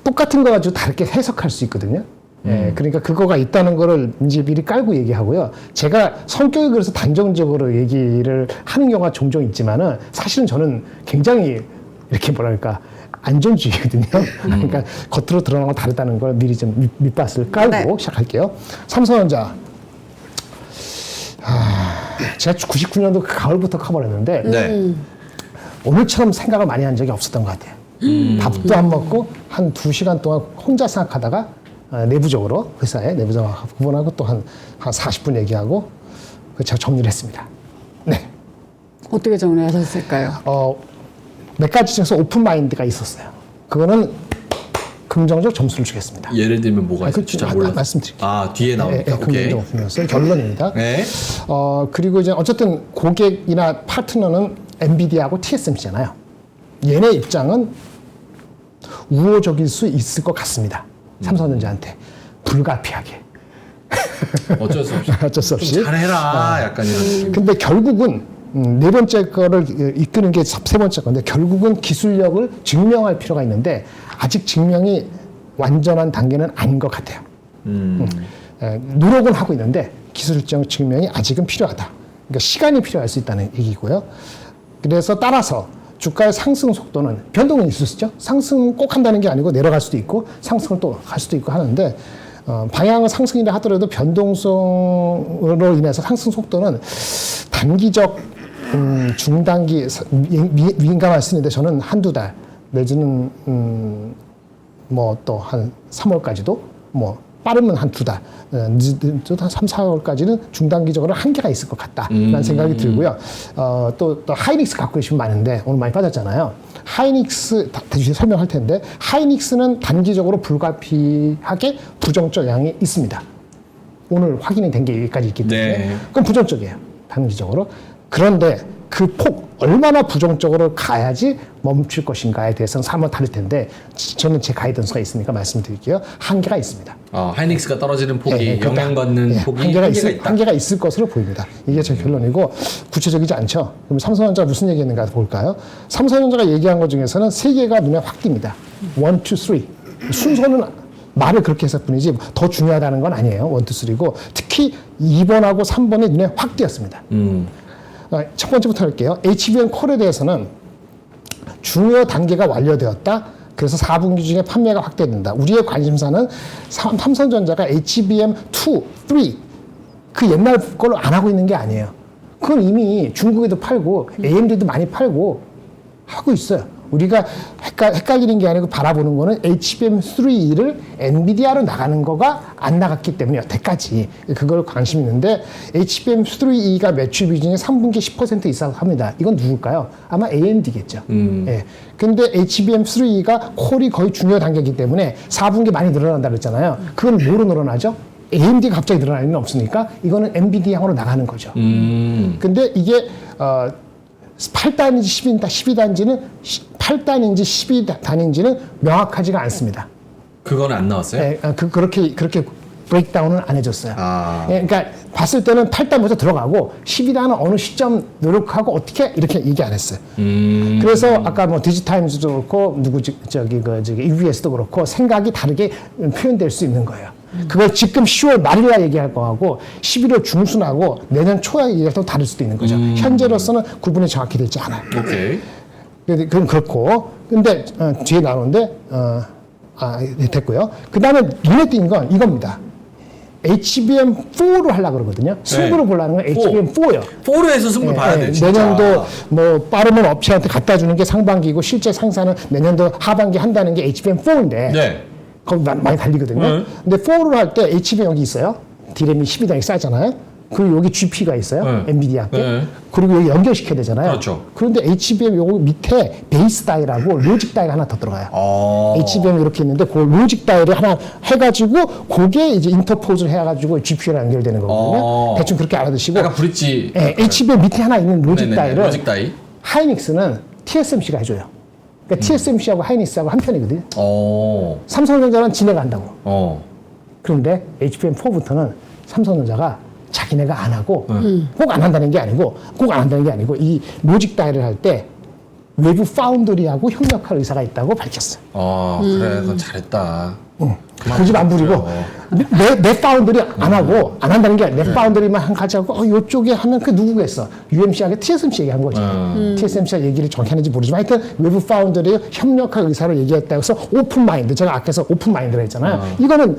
Speaker 4: 똑같은 거 가지고 다르게 해석할 수 있거든요. 예, 그러니까 그거가 있다는 거를 이제 미리 깔고 얘기하고요. 제가 성격이 그래서 단정적으로 얘기를 하는 경우가 종종 있지만은 사실은 저는 굉장히 이렇게 뭐랄까 안전주의거든요. 그러니까 겉으로 드러나는 거 다르다는 걸 미리 좀 밑밭을 깔고
Speaker 1: 네.
Speaker 4: 시작할게요. 삼성전자. 제가 99년도 그 가을부터 커버렸는데
Speaker 2: 네.
Speaker 4: 오늘처럼 생각을 많이 한 적이 없었던 것 같아요. 밥도 안 먹고 한 2시간 동안 혼자 생각하다가 내부적으로 회사에 내부적으로 그분하고 또 한 40분 얘기하고 제가 정리를 했습니다. 네.
Speaker 1: 어떻게 정리하셨을까요?
Speaker 4: 몇 가지 중에서 오픈 마인드가 있었어요. 그거는 긍정적 점수를 주겠습니다.
Speaker 2: 예를 들면 뭐가 있어요?
Speaker 4: 그
Speaker 2: 진짜 몰라.
Speaker 4: 말씀드릴게요.
Speaker 2: 아, 뒤에 나옵니까? 오케이.
Speaker 4: 긍정적 오픈이었어요. 결론입니다.
Speaker 2: 네.
Speaker 4: 그리고 이제 어쨌든 고객이나 파트너는 엔비디아하고 TSMC잖아요. 얘네 입장은 우호적일 수 있을 것 같습니다. 삼성전자한테 불가피하게.
Speaker 2: 어쩔 수 없이.
Speaker 4: 어쩔 수 없이.
Speaker 2: 좀 잘해라. 약간 이런 느낌.
Speaker 4: 근데 결국은 네 번째 거를 이끄는 게 세 번째 건데 결국은 기술력을 증명할 필요가 있는데 아직 증명이 완전한 단계는 아닌 것 같아요. 노력은 하고 있는데 기술적 증명이 아직은 필요하다. 그러니까 시간이 필요할 수 있다는 얘기고요. 그래서 따라서 주가의 상승 속도는 변동은 있을 수 있죠. 상승 꼭 한다는 게 아니고 내려갈 수도 있고 상승을 또 할 수도 있고 하는데 방향은 상승이라 하더라도 변동성으로 인해서 상승 속도는 단기적 중단기 민감할 수 있는데 저는 한두 달 내지는 뭐 또 한 3월까지도 뭐 빠르면 한 2달, 늦어도 한 3, 4월까지는 중단기적으로 한계가 있을 것 같다라는 생각이 들고요. 또 하이닉스 갖고 계시면 많은데 오늘 많이 빠졌잖아요. 하이닉스 다시 설명할 텐데 하이닉스는 단기적으로 불가피하게 부정적 영향이 있습니다. 오늘 확인이 된 게 여기까지 있기 때문에
Speaker 2: 네.
Speaker 4: 그건 부정적이에요. 단기적으로. 그런데 그 폭 얼마나 부정적으로 가야지 멈출 것인가에 대해서는 한번 다를 텐데 저는 제 가이던스가 있으니까 말씀드릴게요. 한계가 있습니다.
Speaker 2: 하이닉스가 떨어지는 폭이
Speaker 4: 그러니까,
Speaker 2: 영향받는 폭이 있다.
Speaker 4: 한계가 있을 것으로 보입니다. 이게 제 결론이고 구체적이지 않죠. 그럼 삼성전자가 무슨 얘기했는가 볼까요? 삼성전자가 얘기한 것 중에서는 세 개가 눈에 확 띕니다. 1, 2, 3. 순서는 말을 그렇게 했을 뿐이지 더 중요하다는 건 아니에요. 1, 2, 3고 특히 2번하고 3번이 눈에 확 띄었습니다. 첫 번째부터 할게요. HBM 콜에 대해서는 중요 단계가 완료되었다. 그래서 4분기 중에 판매가 확대된다. 우리의 관심사는 삼성전자가 HBM2, 3 그 옛날 걸로 안 하고 있는 게 아니에요. 그건 이미 중국에도 팔고 AMD도 많이 팔고 하고 있어요. 우리가 헷갈리는 게 아니고 바라보는 거는 HBM3를 엔비디아로 나가는 거가 안 나갔기 때문에 여태까지 그걸 관심 있는데 HBM3가 매출 비중이 3분기 10% 이상 합니다. 이건 누굴까요? 아마 AMD겠죠. 예. 근데 HBM3가 콜이 거의 중요 단계이기 때문에 4분기 많이 늘어난다 그랬잖아요. 그건 뭐로 늘어나죠? AMD가 갑자기 늘어날 리는 없으니까 이거는 엔비디아로 나가는 거죠. 근데 이게 8단인지 12단지는 8단인지 12단인지는 명확하지가 않습니다.
Speaker 2: 그거는 안 나왔어요?
Speaker 4: 예, 그렇게 브레이크다운은 안 해줬어요. 예, 그러니까 봤을 때는 8단부터 들어가고 12단은 어느 시점 노력하고 어떻게 이렇게 얘기 안 했어요. 그래서 아까 뭐 디지타임즈도 그렇고 EBS도 그렇고 생각이 다르게 표현될 수 있는 거예요. 그걸 지금 10월 말일날 얘기할 거하고 11월 중순하고 내년 초에 얘기할 때 다를 수도 있는 거죠. 현재로서는 구분이 정확히 되지 않아요.
Speaker 2: 오케이.
Speaker 4: 그건 그렇고. 근데 뒤에 나오는데 됐고요. 그 다음에 눈에 띈 건 이겁니다. HBM4로 하려고 그러거든요. 승부를 보려는 건 HBM4요.
Speaker 2: 4로 해서 승부 봐야 돼, 진짜.
Speaker 4: 내년도 뭐 빠르면 업체한테 갖다 주는 게 상반기고 실제 상사는 내년도 하반기 한다는 게 HBM4인데
Speaker 2: 네.
Speaker 4: 거기 많이 달리거든요. 근데 4를 할 때 HBM 여기 있어요. 디램이 12단이 싸잖아요. 그리고 여기 GP가 있어요. 엔비디아께. 그리고 여기 연결시켜야 되잖아요.
Speaker 2: 그렇죠.
Speaker 4: 그런데 HBM 요거 밑에 베이스 다이라고 로직 다이가 하나 더 들어가요. HBM 이렇게 있는데 그 로직 다이를 하나 해가지고 그게 이제 인터포즈를 해가지고 GPU랑 연결되는 거거든요. 대충 그렇게 알아두시고.
Speaker 2: 약간 브릿지.
Speaker 4: HBM 밑에 하나 있는 로직
Speaker 2: 네네네,
Speaker 4: 다이를
Speaker 2: 로직 다이.
Speaker 4: 하이닉스는 TSMC가 해줘요. 그러니까 TSMC하고 하이닉스하고 한 편이거든요. 삼성전자는 지네가 한다고. 그런데 HBM4부터는 삼성전자가 자기네가 안 하고 꼭 안 한다는 게 아니고 이 로직 다이를 할 때 외부 파운드리하고 협력할 의사가 있다고 밝혔어요.
Speaker 2: 그래, 그건 잘했다.
Speaker 4: 그 집 안 부리고 내 파운드리 안 하고 안 한다는 게 아니라 내 파운드리만 한 가지 하고 요쪽에 하면 그 누구겠어? UMC하고 TSMC 얘기한 거죠. TSMC가 얘기를 정확히 하는지 모르지만 하여튼 외부 파운드리 협력할 의사를 얘기했다고 해서 오픈 마인드, 제가 아까서 오픈 마인드라 했잖아요. 이거는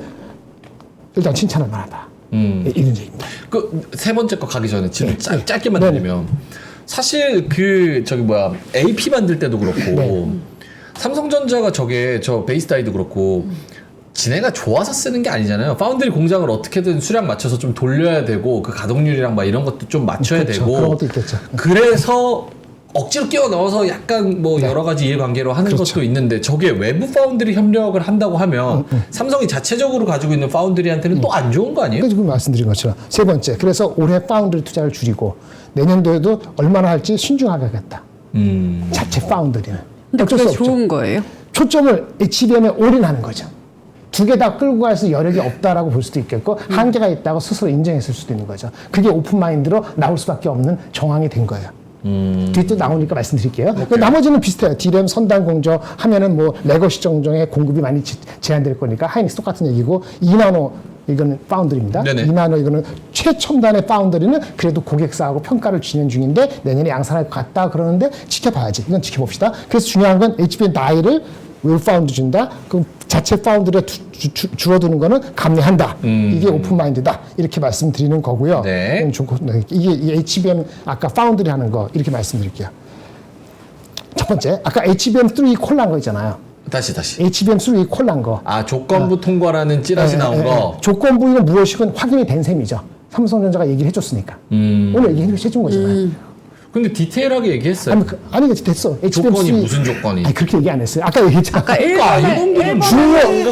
Speaker 4: 일단 칭찬할 만하다. 이런 얘기입니다.
Speaker 2: 그 세 번째 거 가기 전에 지금 짧게만 드리면 사실 AP 만들 때도 그렇고 삼성전자가 저 베이스 다이도 그렇고 지네가 좋아서 쓰는 게 아니잖아요. 파운드리 공장을 어떻게든 수량 맞춰서 좀 돌려야 되고 그 가동률이랑 막 이런 것도 좀 맞춰야
Speaker 4: 그렇죠.
Speaker 2: 되고
Speaker 4: 그런 것도 있겠죠.
Speaker 2: 그래서 억지로 끼워 넣어서 약간 뭐 여러 가지 이해관계로 하는 것도 있는데 저게 외부 파운드리 협력을 한다고 하면 삼성이 자체적으로 가지고 있는 파운드리한테는 또 안 좋은 거 아니에요?
Speaker 4: 지금 말씀드린 것처럼 세 번째, 그래서 올해 파운드리 투자를 줄이고 내년도에도 얼마나 할지 신중하게 하겠다. 자체 파운드리는.
Speaker 1: 근데
Speaker 4: 어쩔
Speaker 1: 그게
Speaker 4: 수 없죠.
Speaker 1: 좋은 거예요?
Speaker 4: 초점을 HBM에 올인하는 거죠. 두 개 다 끌고 가서 여력이 없다라고 볼 수도 있겠고 한계가 있다고 스스로 인정했을 수도 있는 거죠. 그게 오픈 마인드로 나올 수밖에 없는 정황이 된 거예요. 뒤에 또 나오니까 말씀드릴게요. 나머지는 비슷해요. D램 선단 공정 하면은 뭐 레거시 정정에 공급이 많이 제한될 거니까 하이닉스 똑같은 얘기고 2나노 이거는 파운드리입니다.
Speaker 2: 네네.
Speaker 4: 2나노 이거는 최첨단의 파운드리는 그래도 고객사하고 평가를 진행 중인데 내년에 양산할 것 같다 그러는데 지켜봐야지. 이건 지켜봅시다. 그래서 중요한 건 HBM 다이를 외부 파운드 준다. 그럼 자체 파운드를 줄어드는 거는 감내한다. 이게 오픈 마인드다. 이렇게 말씀드리는 거고요.
Speaker 2: 네.
Speaker 4: 이게 이 HBM 아까 파운드리 하는 거 이렇게 말씀드릴게요. 첫 번째, 아까 HBM3 콜라 한 거 있잖아요.
Speaker 2: 다시.
Speaker 4: HBM3 콜란 거.
Speaker 2: 아, 조건부 통과라는 찌라시 나온 거.
Speaker 4: 조건부 이건 무엇이건 확인이 된 셈이죠. 삼성전자가 얘기를 해줬으니까. 오늘 얘기해준 거잖아요.
Speaker 2: 근데 디테일하게 얘기했어요.
Speaker 4: 아니 됐어.
Speaker 2: 조건이 무슨 조건이?
Speaker 4: 아니 그렇게 얘기 안 했어요. 아까 얘기했잖아.
Speaker 1: 아까 일본은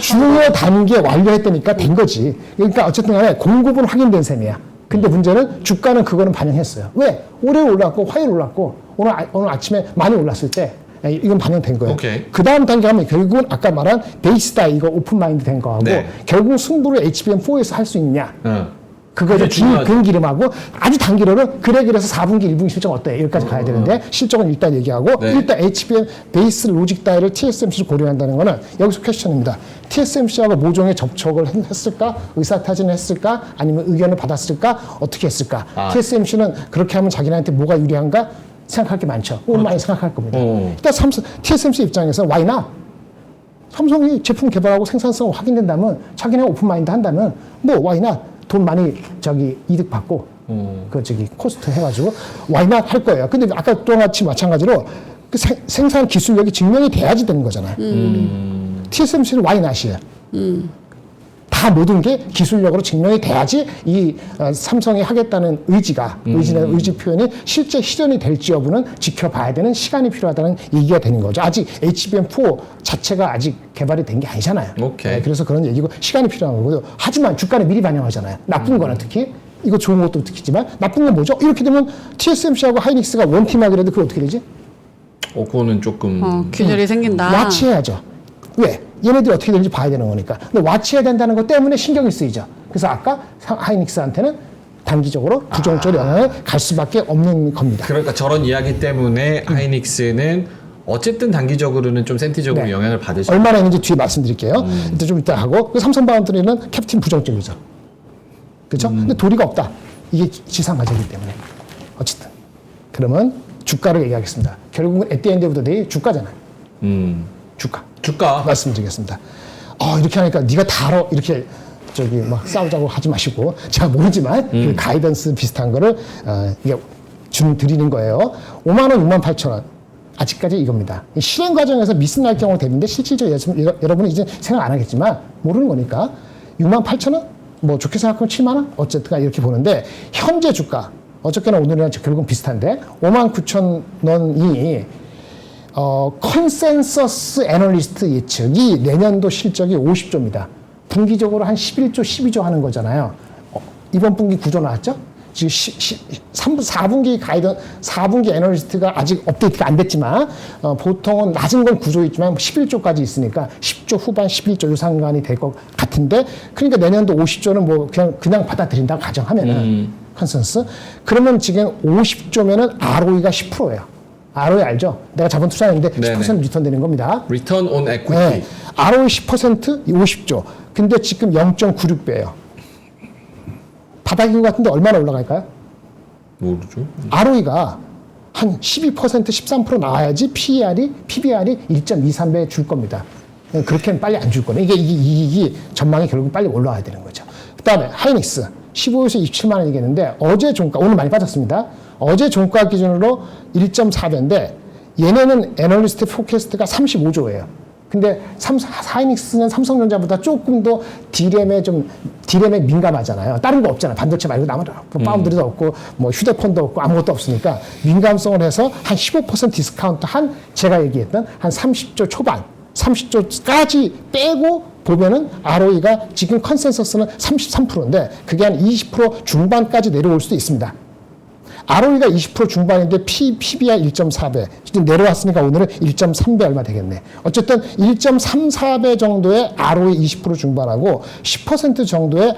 Speaker 4: 중요 단계 완료했다니까 된 거지. 그러니까 어쨌든 간에 공급은 확인된 셈이야. 근데 문제는 주가는 그거는 반영했어요. 왜? 올해 올랐고 화요일 올랐고 오늘 아침에 많이 올랐을 때 이건 반영된 거예요.
Speaker 2: 오케이.
Speaker 4: 그 다음 단계 하면 결국은 아까 말한 베이스다 이거 오픈마인드 된 거하고
Speaker 2: 네.
Speaker 4: 결국 승부를 HBM4에서 할 수 있냐.
Speaker 2: 응.
Speaker 4: 그거죠.
Speaker 2: 그게 중요하죠.
Speaker 4: 근기름하고 아주 단기로는 그래서 4분기, 1분기 실적 어때? 여기까지 가야 되는데 실적은 일단 얘기하고
Speaker 2: 네.
Speaker 4: 일단 HBM 베이스 로직 다이를 TSMC로 고려한다는 거는 여기서 퀘스천입니다. TSMC하고 모종의 접촉을 했을까? 의사타진을 했을까? 아니면 의견을 받았을까? 어떻게 했을까? TSMC는 그렇게 하면 자기네한테 뭐가 유리한가? 생각할 게 많죠. 오늘 많이 생각할 겁니다. 일단 TSMC 입장에서 why not? 삼성이 제품 개발하고 생산성 확인된다면 자기네가 오픈마인드 한다면 뭐 why not? 돈 많이 이득 받고 코스트 해가지고 why not 할 거예요. 근데 아까 또 같이 마찬가지로 그 생산 기술력이 증명이 돼야지 되는 거잖아요. TSMC는 why not이에요. 다 모든 게 기술력으로 증명이 돼야지 이 삼성이 하겠다는 의지 표현이 실제 실현이 될지 여부는 지켜봐야 되는 시간이 필요하다는 얘기가 되는 거죠. 아직 HBM4 자체가 아직 개발이 된 게 아니잖아요.
Speaker 2: 오케이.
Speaker 4: 그래서 그런 얘기고 시간이 필요한 거고요. 하지만 주가를 미리 반영하잖아요. 나쁜 거는 특히. 이거 좋은 것도 특히지만 나쁜 건 뭐죠? 이렇게 되면 TSMC하고 하이닉스가 원팀하기라도 그게 어떻게 되지?
Speaker 2: 그거는 조금
Speaker 1: 균열이 생긴다.
Speaker 4: 와치해야죠. 왜? 얘네들이 어떻게 되는지 봐야 되는 거니까. 근데 와치해야 된다는 것 때문에 신경이 쓰이죠. 그래서 아까 하이닉스한테는 단기적으로 부정적으로 영향을 갈 수밖에 없는 겁니다.
Speaker 2: 그러니까 저런 이야기 때문에 하이닉스는 어쨌든 단기적으로는 좀 센티적으로
Speaker 4: 네.
Speaker 2: 영향을 받을 수
Speaker 4: 얼마나 있는지 뒤에 말씀드릴게요. 일단 좀 이따 하고 그 삼성 바운드리는 캡틴 부정적이죠. 그렇죠? 근데 도리가 없다. 이게 지상 과제이기 때문에. 어쨌든 그러면 주가를 얘기하겠습니다. 결국은 at the end of the day 주가잖아요. 주가 말씀드리겠습니다. 이렇게 하니까 네가 다 알아 이렇게 막 싸우자고 하지 마시고 제가 모르지만 그 가이던스 비슷한 거를 이게 드리는 거예요. 5만 원, 6만 8천 원. 아직까지 이겁니다. 실행 과정에서 미스 날 경우 대비인데 실질적으로 여러분은 이제 생각 안 하겠지만 모르는 거니까 6만 8천 원? 뭐 좋게 생각하면 7만 원? 어쨌든 이렇게 보는데 현재 주가 어저께나 오늘이랑 결국은 비슷한데 5만 9천 원이 컨센서스 애널리스트 예측이 내년도 실적이 50조입니다. 분기적으로 한 11조, 12조 하는 거잖아요. 이번 분기 9조 나왔죠? 지금 4분기 4분기 애널리스트가 아직 업데이트가 안 됐지만, 보통은 낮은 건 9조 있지만 11조까지 있으니까 10조 후반 11조 요 상간이 될 것 같은데, 그러니까 내년도 50조는 뭐 그냥 받아들인다고 가정하면은, 컨센서스. 그러면 지금 50조면은 ROE가 10%예요. ROE 알죠? 내가 자본 투자했는데 10% 리턴 되는 겁니다.
Speaker 2: Return on Equity.
Speaker 4: 네. ROE 10% 50조. 근데 지금 0.96배예요. 바닥인 것 같은데 얼마나 올라갈까요?
Speaker 2: 모르죠.
Speaker 4: ROE가 한 12% 13% 나와야지 PBR이 1.23배 줄 겁니다. 그렇게는 빨리 안 줄 거네. 이게 이익이 전망이 결국 빨리 올라와야 되는 거죠. 그 다음에 하이닉스 15에서 27만 원 얘기했는데 어제 종가 오늘 많이 빠졌습니다. 어제 종가 기준으로 1.4배인데 얘네는 애널리스트 포캐스트가 35조예요. 근데 하이닉스는 삼성전자보다 조금 더 디램에 민감하잖아요. 다른 거 없잖아요. 반도체 말고 나머지 파운드리도 없고 뭐 휴대폰도 없고 아무것도 없으니까 민감성을 해서 한 15% 디스카운트 한 제가 얘기했던 한 30조 초반 30조까지 빼고 보면은 ROE가 지금 컨센서스는 33%인데 그게 한 20% 중반까지 내려올 수도 있습니다. ROE가 20% 중반인데 PBR 1.4배. 지금 내려왔으니까 오늘은 1.3배 얼마 되겠네. 어쨌든 1.34배 정도의 ROE 20% 중반하고 10% 정도의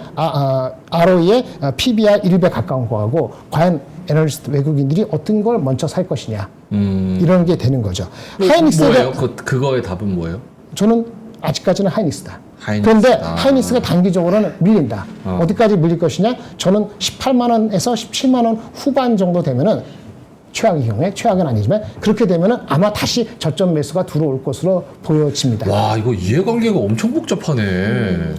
Speaker 4: ROE의 PBR 1배 가까운 거하고 과연 애널리스트 외국인들이 어떤 걸 먼저 살 것이냐. 이런 게 되는 거죠. 하이닉스가
Speaker 2: 뭐예요? 그거의 답은 뭐예요?
Speaker 4: 저는 아직까지는 하이닉스다.
Speaker 2: 하이닉스.
Speaker 4: 그런데 하이닉스가 단기적으로는 밀린다. 어디까지 밀릴 것이냐? 저는 18만 원에서 17만 원 후반 정도 되면은 최악의 경우에, 최악은 아니지만 그렇게 되면은 아마 다시 저점 매수가 들어올 것으로 보여집니다.
Speaker 2: 와, 이거 이해관계가 엄청 복잡하네.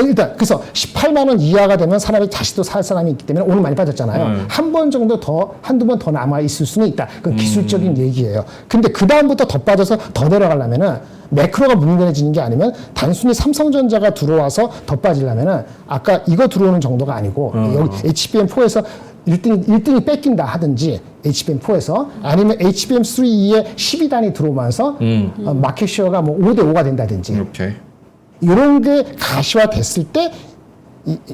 Speaker 4: 일단 그래서 18만 원 이하가 되면 사람이 다시 또 살 사람이 있기 때문에 오늘 많이 빠졌잖아요. 한 번 정도 더, 한두 번 더 남아 있을 수는 있다. 그건 기술적인 얘기예요. 근데 그 다음부터 더 빠져서 더 내려가려면은 매크로가 뭉근해지는 게 아니면 단순히 삼성전자가 들어와서 더 빠지려면은 아까 이거 들어오는 정도가 아니고 여기 HBM4에서 1등이 뺏긴다 하든지 HBM4에서 아니면 HBM3에 12단이 들어오면서 마켓 쉐어가 뭐 5대5가 된다든지
Speaker 2: 이렇게.
Speaker 4: 이런 게 가시화 됐을 때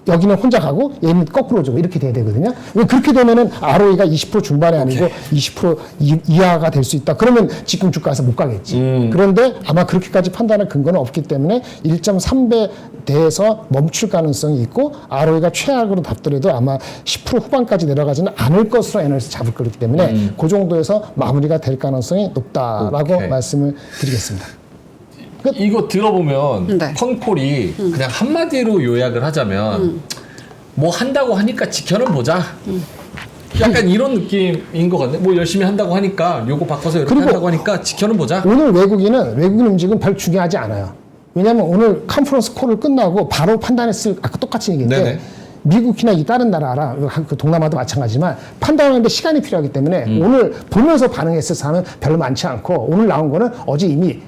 Speaker 4: 여기는 혼자 가고 얘는 거꾸로 주고 이렇게 돼야 되거든요. 그렇게 되면은 ROE가 20% 중반이 아니고 20% 이하가 될 수 있다. 그러면 지금 주가에서 못 가겠지. 그런데 아마 그렇게까지 판단할 근거는 없기 때문에 1.3배 대에서 멈출 가능성이 있고 ROE가 최악으로 답더라도 아마 10% 후반까지 내려가지는 않을 것으로 애널리스트 잡을 거기 때문에 그 정도에서 마무리가 될 가능성이 높다라고
Speaker 2: 오케이.
Speaker 4: 말씀을 드리겠습니다.
Speaker 2: 이거 들어보면
Speaker 1: 네.
Speaker 2: 컨콜이 그냥 한마디로 요약을 하자면 뭐 한다고 하니까 지켜는 보자. 약간 이런 느낌인 것 같네. 뭐 열심히 한다고 하니까 요거 바꿔서 이렇게
Speaker 4: 그리고
Speaker 2: 한다고 하니까 지켜는 보자.
Speaker 4: 오늘 외국인 움직임은 별 중요하지 않아요. 왜냐하면 오늘 컨퍼런스 콜을 끝나고 바로 판단했을 아까 똑같이 얘기인데
Speaker 2: 네네.
Speaker 4: 미국이나 이 다른 나라, 그 동남아도 마찬가지지만 판단하는데 시간이 필요하기 때문에 오늘 보면서 반응했을 사람은 별로 많지 않고 오늘 나온 거는 어제 이미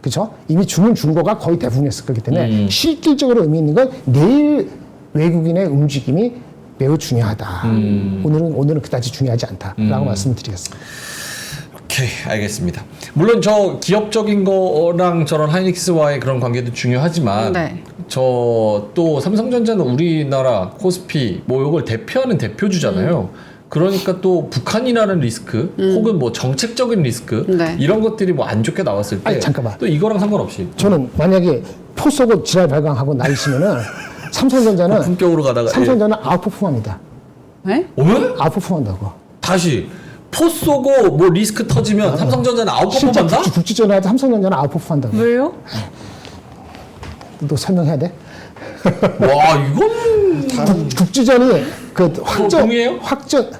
Speaker 4: 그죠? 이미 주문 준 거가 거의 대부분이었을 거기 때문에 실질적으로 의미 있는 건 내일 외국인의 움직임이 매우 중요하다. 오늘은 그다지 중요하지 않다라고 말씀을 드리겠습니다.
Speaker 2: 오케이, 알겠습니다. 물론 저 기업적인 거랑 저런 하이닉스와의 그런 관계도 중요하지만
Speaker 1: 네.
Speaker 2: 저 또 삼성전자는 우리나라 코스피 뭐 이걸 대표하는 대표주잖아요. 그러니까 또 북한이라는 리스크 혹은 뭐 정책적인 리스크
Speaker 1: 네.
Speaker 2: 이런 것들이 뭐 안 좋게 나왔을 때
Speaker 4: 아니, 잠깐만.
Speaker 2: 또 이거랑 상관없이
Speaker 4: 저는 만약에 포 쏘고 지랄 발광하고 날리시면은 삼성전자는
Speaker 2: 품격으로 가다가
Speaker 4: 삼성전자는 아웃퍼폼합니다.
Speaker 1: 네?
Speaker 2: 오늘
Speaker 4: 아웃퍼폼한다고.
Speaker 2: 다시 포 쏘고 뭐 리스크 터지면 삼성전자는
Speaker 4: 실제
Speaker 2: 아웃퍼폼한다?
Speaker 4: 국지전화도 삼성전자는 아웃퍼폼한다고.
Speaker 1: 왜요?
Speaker 4: 또 설명해야 돼?
Speaker 2: 와, 이건
Speaker 4: 국지전이 그
Speaker 2: 동의해요?
Speaker 4: 확전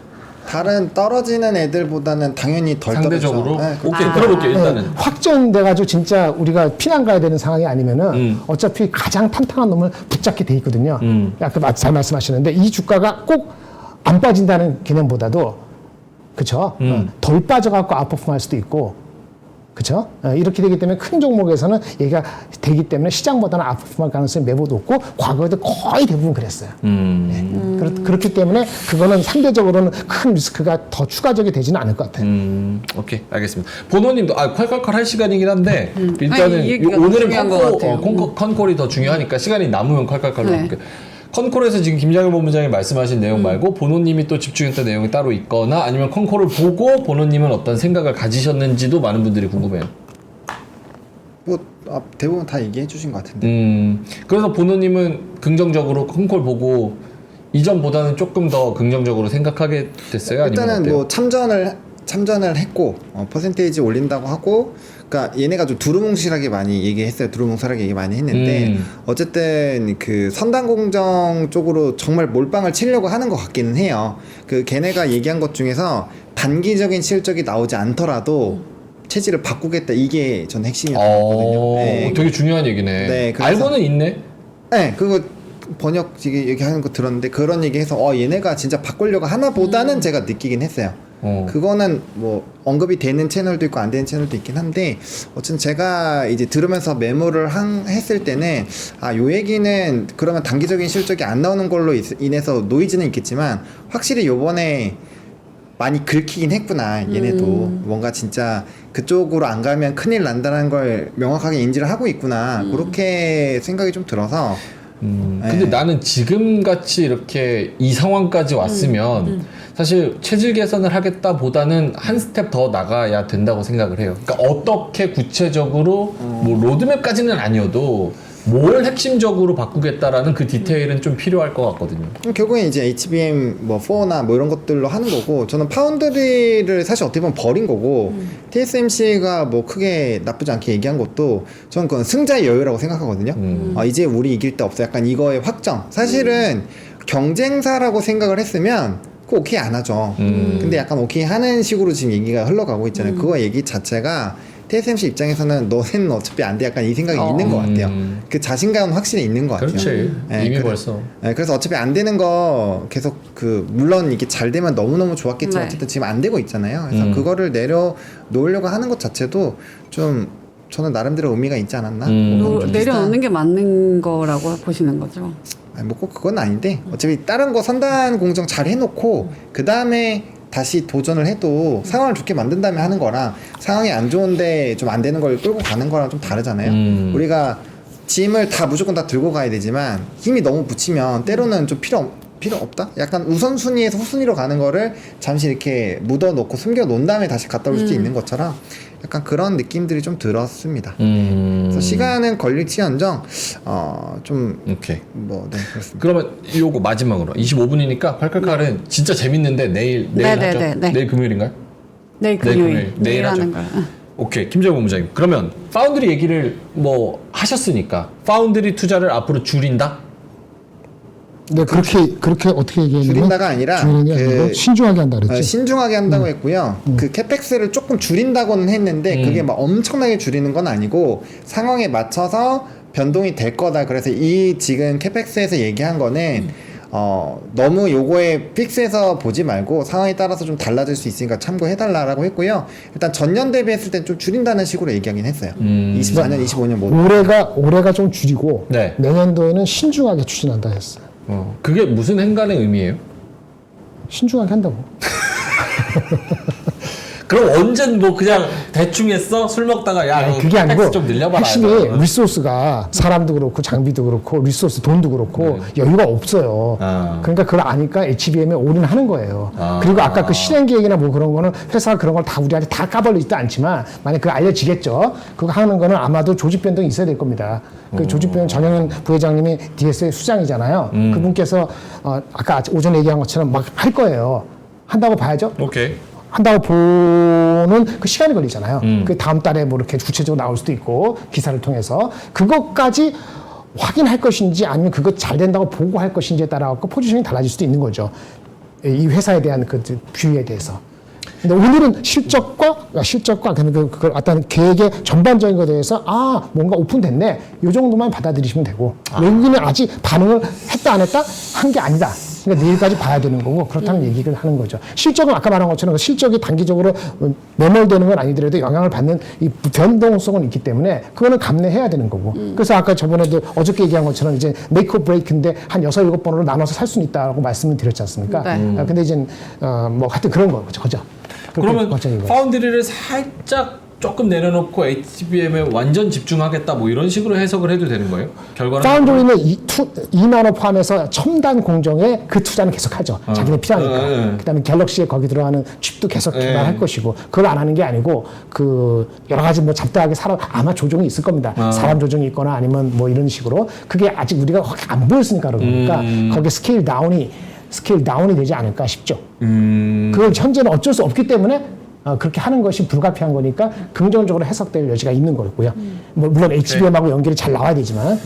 Speaker 3: 다른 떨어지는 애들보다는 당연히 덜
Speaker 2: 상대적으로
Speaker 3: 떨어져. 네,
Speaker 2: 오케이 들어볼게요 일단은.
Speaker 4: 확전돼가지고 진짜 우리가 피난 가야 되는 상황이 아니면은 어차피 가장 탄탄한 놈을 붙잡게 돼 있거든요. 아까 잘 말씀하셨는데 이 주가가 꼭 안 빠진다는 개념보다도 그쵸? 덜 빠져갖고 아웃퍼폼할 수도 있고 그쵸? 이렇게 되기 때문에 큰 종목에서는 얘가 되기 때문에 시장보다는 아웃퍼폼할 가능성이 매우 높고 과거에도 거의 대부분 그랬어요. 그렇기 때문에 그거는 상대적으로는 큰 리스크가 더 추가적이 되지는 않을 것 같아요.
Speaker 2: 오케이 알겠습니다. 보노님도 콸콸콸 할 시간이긴 한데 일단은
Speaker 1: 아니, 이 얘기가
Speaker 2: 오늘은
Speaker 1: 중요한 것 같아요.
Speaker 2: 컨콜이 더 중요하니까 시간이 남으면 콸콸콸로
Speaker 1: 네.
Speaker 2: 할게요. 컨콜에서 지금 김장현 본부장이 말씀하신 내용 말고 보노님이 또 집중했던 내용이 따로 있거나 아니면 컨콜을 보고 보노님은 어떤 생각을 가지셨는지도 많은 분들이 궁금해요.
Speaker 3: 뭐 대부분 다 얘기해 주신 것 같은데.
Speaker 2: 그래서 보노님은 긍정적으로 컨콜 보고 이전보다는 조금 더 긍정적으로 생각하게 됐어요? 아니면
Speaker 3: 일단은
Speaker 2: 어때요?
Speaker 3: 뭐 참전을 했고 퍼센테이지 올린다고 하고, 그러니까 얘네가 좀 두루뭉실하게 많이 얘기했어요. 두루뭉실하게 얘기 많이 했는데 어쨌든 그 선단 공정 쪽으로 정말 몰빵을 치려고 하는 것 같기는 해요. 그 걔네가 얘기한 것 중에서 단기적인 실적이 나오지 않더라도 체질을 바꾸겠다, 이게 전 핵심이었거든요. 네.
Speaker 2: 되게 중요한 얘기네.
Speaker 3: 네, 그래서-
Speaker 2: 알고는 있네.
Speaker 3: 네, 그거 번역 얘기하는 거 들었는데 그런 얘기해서 얘네가 진짜 바꾸려고 하나 보다는 제가 느끼긴 했어요. 그거는 뭐 언급이 되는 채널도 있고 안 되는 채널도 있긴 한데 어쨌든 제가 이제 들으면서 메모를 했을 때는 요 얘기는 그러면 단기적인 실적이 안 나오는 걸로 인해서 노이즈는 있겠지만 확실히 요번에 많이 긁히긴 했구나. 얘네도 뭔가 진짜 그쪽으로 안 가면 큰일 난다는 걸 명확하게 인지를 하고 있구나. 그렇게 생각이 좀 들어서
Speaker 2: 근데 나는 지금같이 이렇게 이 상황까지 왔으면 사실 체질 개선을 하겠다 보다는 한 스텝 더 나가야 된다고 생각을 해요. 그러니까 어떻게 구체적으로 뭐 로드맵까지는 아니어도 뭘 핵심적으로 바꾸겠다라는 그 디테일은 좀 필요할 것 같거든요.
Speaker 3: 결국엔 이제 HBM 뭐 4나 뭐 이런 것들로 하는 거고, 저는 파운드리를 사실 어떻게 보면 버린 거고, TSMC가 뭐 크게 나쁘지 않게 얘기한 것도 저는 그건 승자의 여유라고 생각하거든요. 이제 우리 이길 데 없어, 약간 이거의 확정. 사실은 경쟁사라고 생각을 했으면 자꾸 오케이 안 하죠. 근데 약간 오케이 하는 식으로 지금 얘기가 흘러가고 있잖아요. 그거 얘기 자체가 TSMC 입장에서는 너는 어차피 안 돼 약간 이 생각이 있는 것 같아요. 그 자신감은 확실히 있는 것 같아요.
Speaker 2: 그렇지.
Speaker 3: 네,
Speaker 2: 이미 벌써.
Speaker 3: 네, 그래서 어차피 안 되는 거 계속 물론 이게 잘 되면 너무너무 좋았겠지만
Speaker 1: 네.
Speaker 3: 어쨌든 지금 안 되고 있잖아요. 그래서 그거를 내려놓으려고 하는 것 자체도 좀 저는 나름대로 의미가 있지 않았나?
Speaker 1: 내려놓는 게 맞는 거라고 보시는 거죠.
Speaker 3: 아니, 뭐 꼭 그건 아닌데 어차피 다른 거 선단 공정 잘 해놓고 그 다음에 다시 도전을 해도 상황을 좋게 만든 다음에 하는 거랑 상황이 안 좋은데 좀 안 되는 걸 끌고 가는 거랑 좀 다르잖아요. 우리가 짐을 다 무조건 다 들고 가야 되지만 힘이 너무 붙이면 때로는 좀 필요 없다? 약간 우선순위에서 후순위로 가는 거를 잠시 이렇게 묻어놓고 숨겨놓은 다음에 다시 갔다 올 수도 있는 것처럼 약간 그런 느낌들이 좀 들었습니다. 그래서 시간은 걸릴지언정 좀
Speaker 2: 오케이.
Speaker 3: 네, 그렇습니다.
Speaker 2: 그러면 요거 마지막으로 25분이니까 팔칼칼은 진짜 재밌는데 내일 하죠?
Speaker 1: 네.
Speaker 2: 내일 금요일인가요?
Speaker 1: 내일 금요일.
Speaker 2: 내일 하죠.
Speaker 1: 하는 거야.
Speaker 2: 오케이. 김정우 본부장님. 그러면 파운드리 얘기를 뭐 하셨으니까 파운드리 투자를 앞으로 줄인다?
Speaker 4: 네, 그렇게 어떻게 얘기했냐면
Speaker 3: 줄인다가 아니라
Speaker 4: 줄이는 게 아니고 신중하게 한다 그랬지.
Speaker 3: 신중하게 한다고 했고요. 그 캐펙스를 조금 줄인다고는 했는데 그게 막 엄청나게 줄이는 건 아니고 상황에 맞춰서 변동이 될 거다. 그래서 이 지금 캐펙스에서 얘기한 거는 너무 요거에 픽스해서 보지 말고 상황에 따라서 좀 달라질 수 있으니까 참고해달라고 했고요. 일단 전년 대비했을 땐 좀 줄인다는 식으로 얘기하긴 했어요. 24년, 25년 모두.
Speaker 4: 올해가 좀 줄이고
Speaker 2: 네.
Speaker 4: 내년도에는 신중하게 추진한다 했어요.
Speaker 2: 그게 무슨 행간의 의미예요?
Speaker 4: 신중하게 한다고.
Speaker 2: 그럼 언젠 뭐 그냥 대충 했어? 술 먹다가 야
Speaker 4: 아니,
Speaker 2: 너
Speaker 4: 그게 아니고
Speaker 2: 텍스 좀 늘려봐라.
Speaker 4: 핵심이
Speaker 2: 이러면.
Speaker 4: 리소스가 사람도 그렇고 장비도 그렇고 리소스 돈도 그렇고 여유가 없어요. 그러니까 그걸 아니까 HBM에 올인하는 거예요. 그리고 아까 그 실행 계획이나 뭐 그런 거는 회사가 그런 걸 다 우리한테 다 까발리지도 않지만 만약 그거 알려지겠죠. 그거 하는 거는 아마도 조직 변동이 있어야 될 겁니다. 그 조직 변동 정영현 부회장님이 DS의 수장이잖아요. 그분께서 아까 오전에 얘기한 것처럼 막 할 거예요. 한다고 봐야죠.
Speaker 2: 오케이.
Speaker 4: 한다고 보는 그 시간이 걸리잖아요. 그 다음 달에 뭐 이렇게 구체적으로 나올 수도 있고 기사를 통해서 그것까지 확인할 것인지 아니면 그거 잘 된다고 보고할 것인지에 따라 갖고 포지션이 달라질 수도 있는 거죠. 이 회사에 대한 그 뷰에 대해서. 근데 오늘은 실적과 그 어떤 계획의 전반적인 것에 대해서 뭔가 오픈됐네. 이 정도만 받아들이시면 되고 외국인은 아직 반응을 했다 안 했다 한 게 아니다. 그러니까 내일까지 봐야 되는 거고 그렇다는 얘기를 하는 거죠. 실적은 아까 말한 것처럼 실적이 단기적으로 매몰되는 건 아니더라도 영향을 받는 이 변동성은 있기 때문에 그거는 감내해야 되는 거고. 그래서 아까 저번에도 어저께 얘기한 것처럼 이제 메이크 오 브레이크인데 한 6, 7번으로 나눠서 살 수는 있다고 말씀을 드렸지 않습니까?
Speaker 1: 네.
Speaker 4: 근데 이제 뭐 하여튼 그런 거죠.
Speaker 2: 그러면
Speaker 4: 걱정인 거죠.
Speaker 2: 파운드리를 살짝 조금 내려놓고 HBM에 완전 집중하겠다 뭐 이런 식으로 해석을 해도 되는 거예요? 결과는
Speaker 4: 파운드리는 2나노 포함해서 첨단 공정에 그 투자는 계속하죠. 자기네 필요하니까. 그다음에 갤럭시에 거기 들어가는 칩도 계속 개발할 것이고 그걸 안 하는 게 아니고 그 여러 가지 뭐 잡다하게 아마 조정이 있을 겁니다. 사람 조정이 있거나 아니면 뭐 이런 식으로 그게 아직 우리가 안 보였으니까 그러니까 거기에 스케일 다운이 되지 않을까 싶죠. 그걸 현재는 어쩔 수 없기 때문에 그렇게 하는 것이 불가피한 거니까 긍정적으로 해석될 여지가 있는 거고요. 뭐 물론 HBM하고 연결이 잘 나와야 되지만.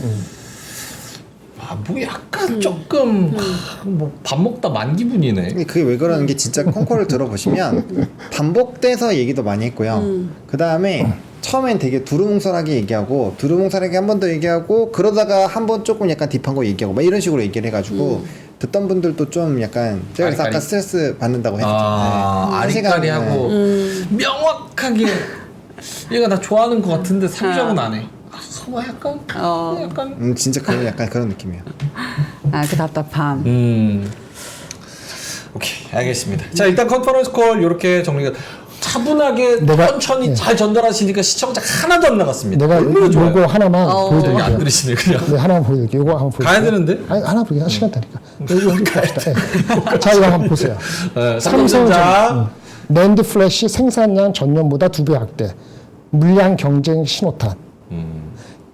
Speaker 2: 뭐 약간 조금 뭐 밥 먹다 만 기분이네.
Speaker 3: 근데 그게 왜 그러는 게 진짜 콩코를 들어보시면 반복돼서 얘기도 많이 했고요. 그 다음에 처음엔 되게 두루뭉술하게 얘기하고 두루뭉술하게 한 번 더 얘기하고 그러다가 한 번 조금 약간 딥한 거 얘기하고 막 이런 식으로 얘기를 해가지고 듣던 분들도 좀 약간 제가 그래서 아까 스트레스 받는다고 했죠.
Speaker 2: 아리까리하고 명확하게 얘가 나 좋아하는 것 같은데 상정은 안 해. 뭐 약간
Speaker 3: 진짜 그런 약간 그런 느낌이에요.
Speaker 1: 그 답답함.
Speaker 2: 오케이 알겠습니다. 자 일단 컨퍼런스 콜 이렇게 정리가 차분하게 천천히 잘 전달하시니까 시청자 하나도 안 나갔습니다.
Speaker 4: 내가 요거 하나만
Speaker 2: 되게
Speaker 4: 보여드릴게요.
Speaker 2: 안 들으시네 그냥.
Speaker 4: 네, 하나만 보여드릴게요. 요거 한번 보여드릴게요.
Speaker 2: 가야 되는데?
Speaker 4: 아니 하나 보여드릴게요. 시간 타니까. 여기 봅시다. 네. 자 이거 한번 보세요.
Speaker 2: 삼성전자
Speaker 4: 낸드 플래시 생산량 전년보다 2배 확대. 물량 경쟁 신호탄.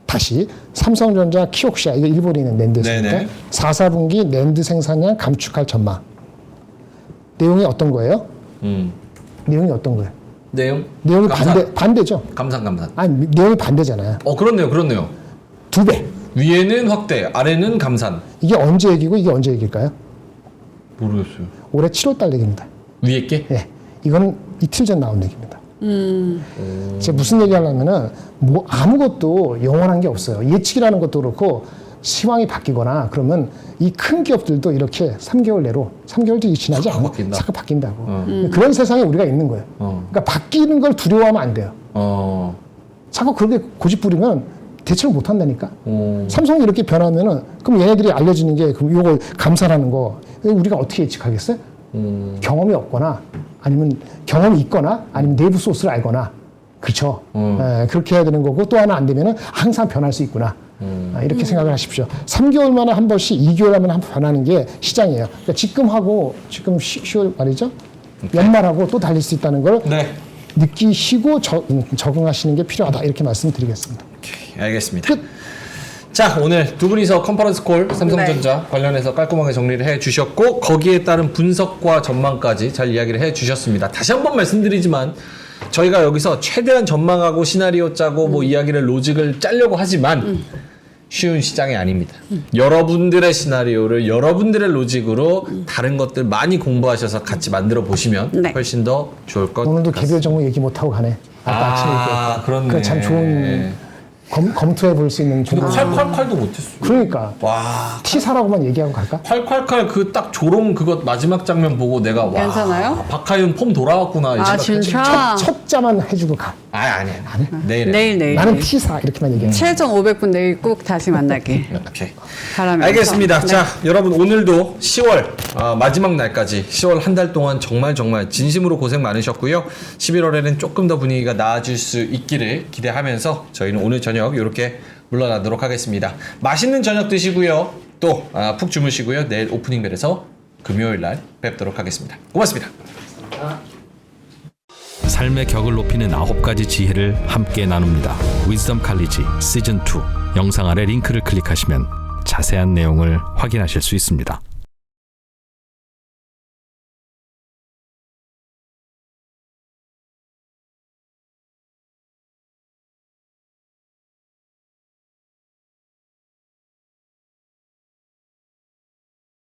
Speaker 4: 다시 삼성전자 키옥시아 이거 일본에 있는 낸드였으니까
Speaker 2: 네네.
Speaker 4: 4, 4분기 낸드 생산량 감축할 전망. 내용이 어떤 거예요? 내용이 어떤 거예요? 내용이 반대죠.
Speaker 2: 감산.
Speaker 4: 아니 내용이 반대잖아요.
Speaker 2: 그렇네요.
Speaker 4: 2배.
Speaker 2: 위에는 확대, 아래는 감산.
Speaker 4: 이게 언제 얘기고 이게 언제 얘기일까요?
Speaker 2: 모르겠어요.
Speaker 4: 올해 7월달 얘기입니다.
Speaker 2: 위에 게?
Speaker 4: 예, 이거는 이틀 전 나온 얘기입니다. 제가 무슨 얘기 하려면은 뭐 아무것도 영원한 게 없어요. 예측이라는 것도 그렇고 시황이 바뀌거나 그러면 이 큰 기업들도 이렇게 3개월 내로 3개월도 지나지 않으면
Speaker 2: 바뀐다.
Speaker 4: 잠깐 바뀐다고. 그런 세상에 우리가 있는 거예요. 그러니까 바뀌는 걸 두려워하면 안 돼요. 자꾸 그렇게 고집 부리면 대처를 못 한다니까. 삼성이 이렇게 변하면은 그럼 얘네들이 알려지는 게 그럼 요걸 감사라는 거 우리가 어떻게 예측하겠어요? 경험이 없거나 아니면 경험이 있거나 아니면 내부 소스를 알거나 그렇죠. 그렇게 해야 되는 거고 또 하나 안 되면은 항상 변할 수 있구나. 이렇게 생각을 하십시오. 3개월 만에 한 번씩 2개월 만에 한 번 변하는 게 시장이에요. 그러니까 지금 하고 지금 10월 말이죠. 연말하고 또 달릴 수 있다는 걸
Speaker 2: 네.
Speaker 4: 느끼시고 적응하시는 게 필요하다 이렇게 말씀드리겠습니다.
Speaker 2: 오케이, 알겠습니다. 자, 오늘 두 분이서 컨퍼런스 콜 삼성전자 관련해서 깔끔하게 정리를 해 주셨고 거기에 따른 분석과 전망까지 잘 이야기를 해 주셨습니다. 다시 한번 말씀드리지만 저희가 여기서 최대한 전망하고 시나리오 짜고 뭐 이야기를 로직을 짜려고 하지만 쉬운 시장이 아닙니다. 여러분들의 시나리오를 여러분들의 로직으로 다른 것들 많이 공부하셔서 같이 만들어 보시면
Speaker 1: 네.
Speaker 2: 훨씬 더 좋을 것
Speaker 4: 오늘도
Speaker 2: 같습니다.
Speaker 4: 개별 정보 얘기 못 하고 가네. 아까 아침에 얘기했던.
Speaker 2: 그렇네.
Speaker 4: 그거 참 좋은 검토해 볼 수 있는
Speaker 2: 근데
Speaker 4: 정보.
Speaker 2: 콸콸콸도 못했어.
Speaker 4: 그러니까
Speaker 2: 와.
Speaker 4: T사라고만 얘기하고 갈까?
Speaker 2: 콸콸콸 그 딱 조롱 그거 마지막 장면 보고 내가 와
Speaker 1: 괜찮아요?
Speaker 2: 박하윤 폼 돌아왔구나 이
Speaker 1: 아
Speaker 2: 생각했지.
Speaker 1: 진짜?
Speaker 4: 첫 자만 해주고 가.
Speaker 2: 아니야 내일
Speaker 1: 내일
Speaker 4: 나는 T사 이렇게만 얘기해.
Speaker 1: 최종 500분 내일 꼭 다시 만날게.
Speaker 2: 오케이
Speaker 1: 바라면서.
Speaker 2: 알겠습니다.
Speaker 1: 네.
Speaker 2: 자 여러분 오늘도 10월 마지막 날까지 10월 한 달 동안 정말 진심으로 고생 많으셨고요. 11월에는 조금 더 분위기가 나아질 수 있기를 기대하면서 저희는 오늘 저녁 이렇게 물러나도록 하겠습니다. 맛있는 저녁 드시고요. 또 푹 주무시고요. 내일 오프닝 벨에서 금요일 날 뵙도록 하겠습니다. 고맙습니다.
Speaker 5: 삶의 격을 높이는 9가지 지혜를 함께 나눕니다. 위즈덤 칼리지 시즌 2 영상 아래 링크를 클릭하시면 자세한 내용을 확인하실 수 있습니다.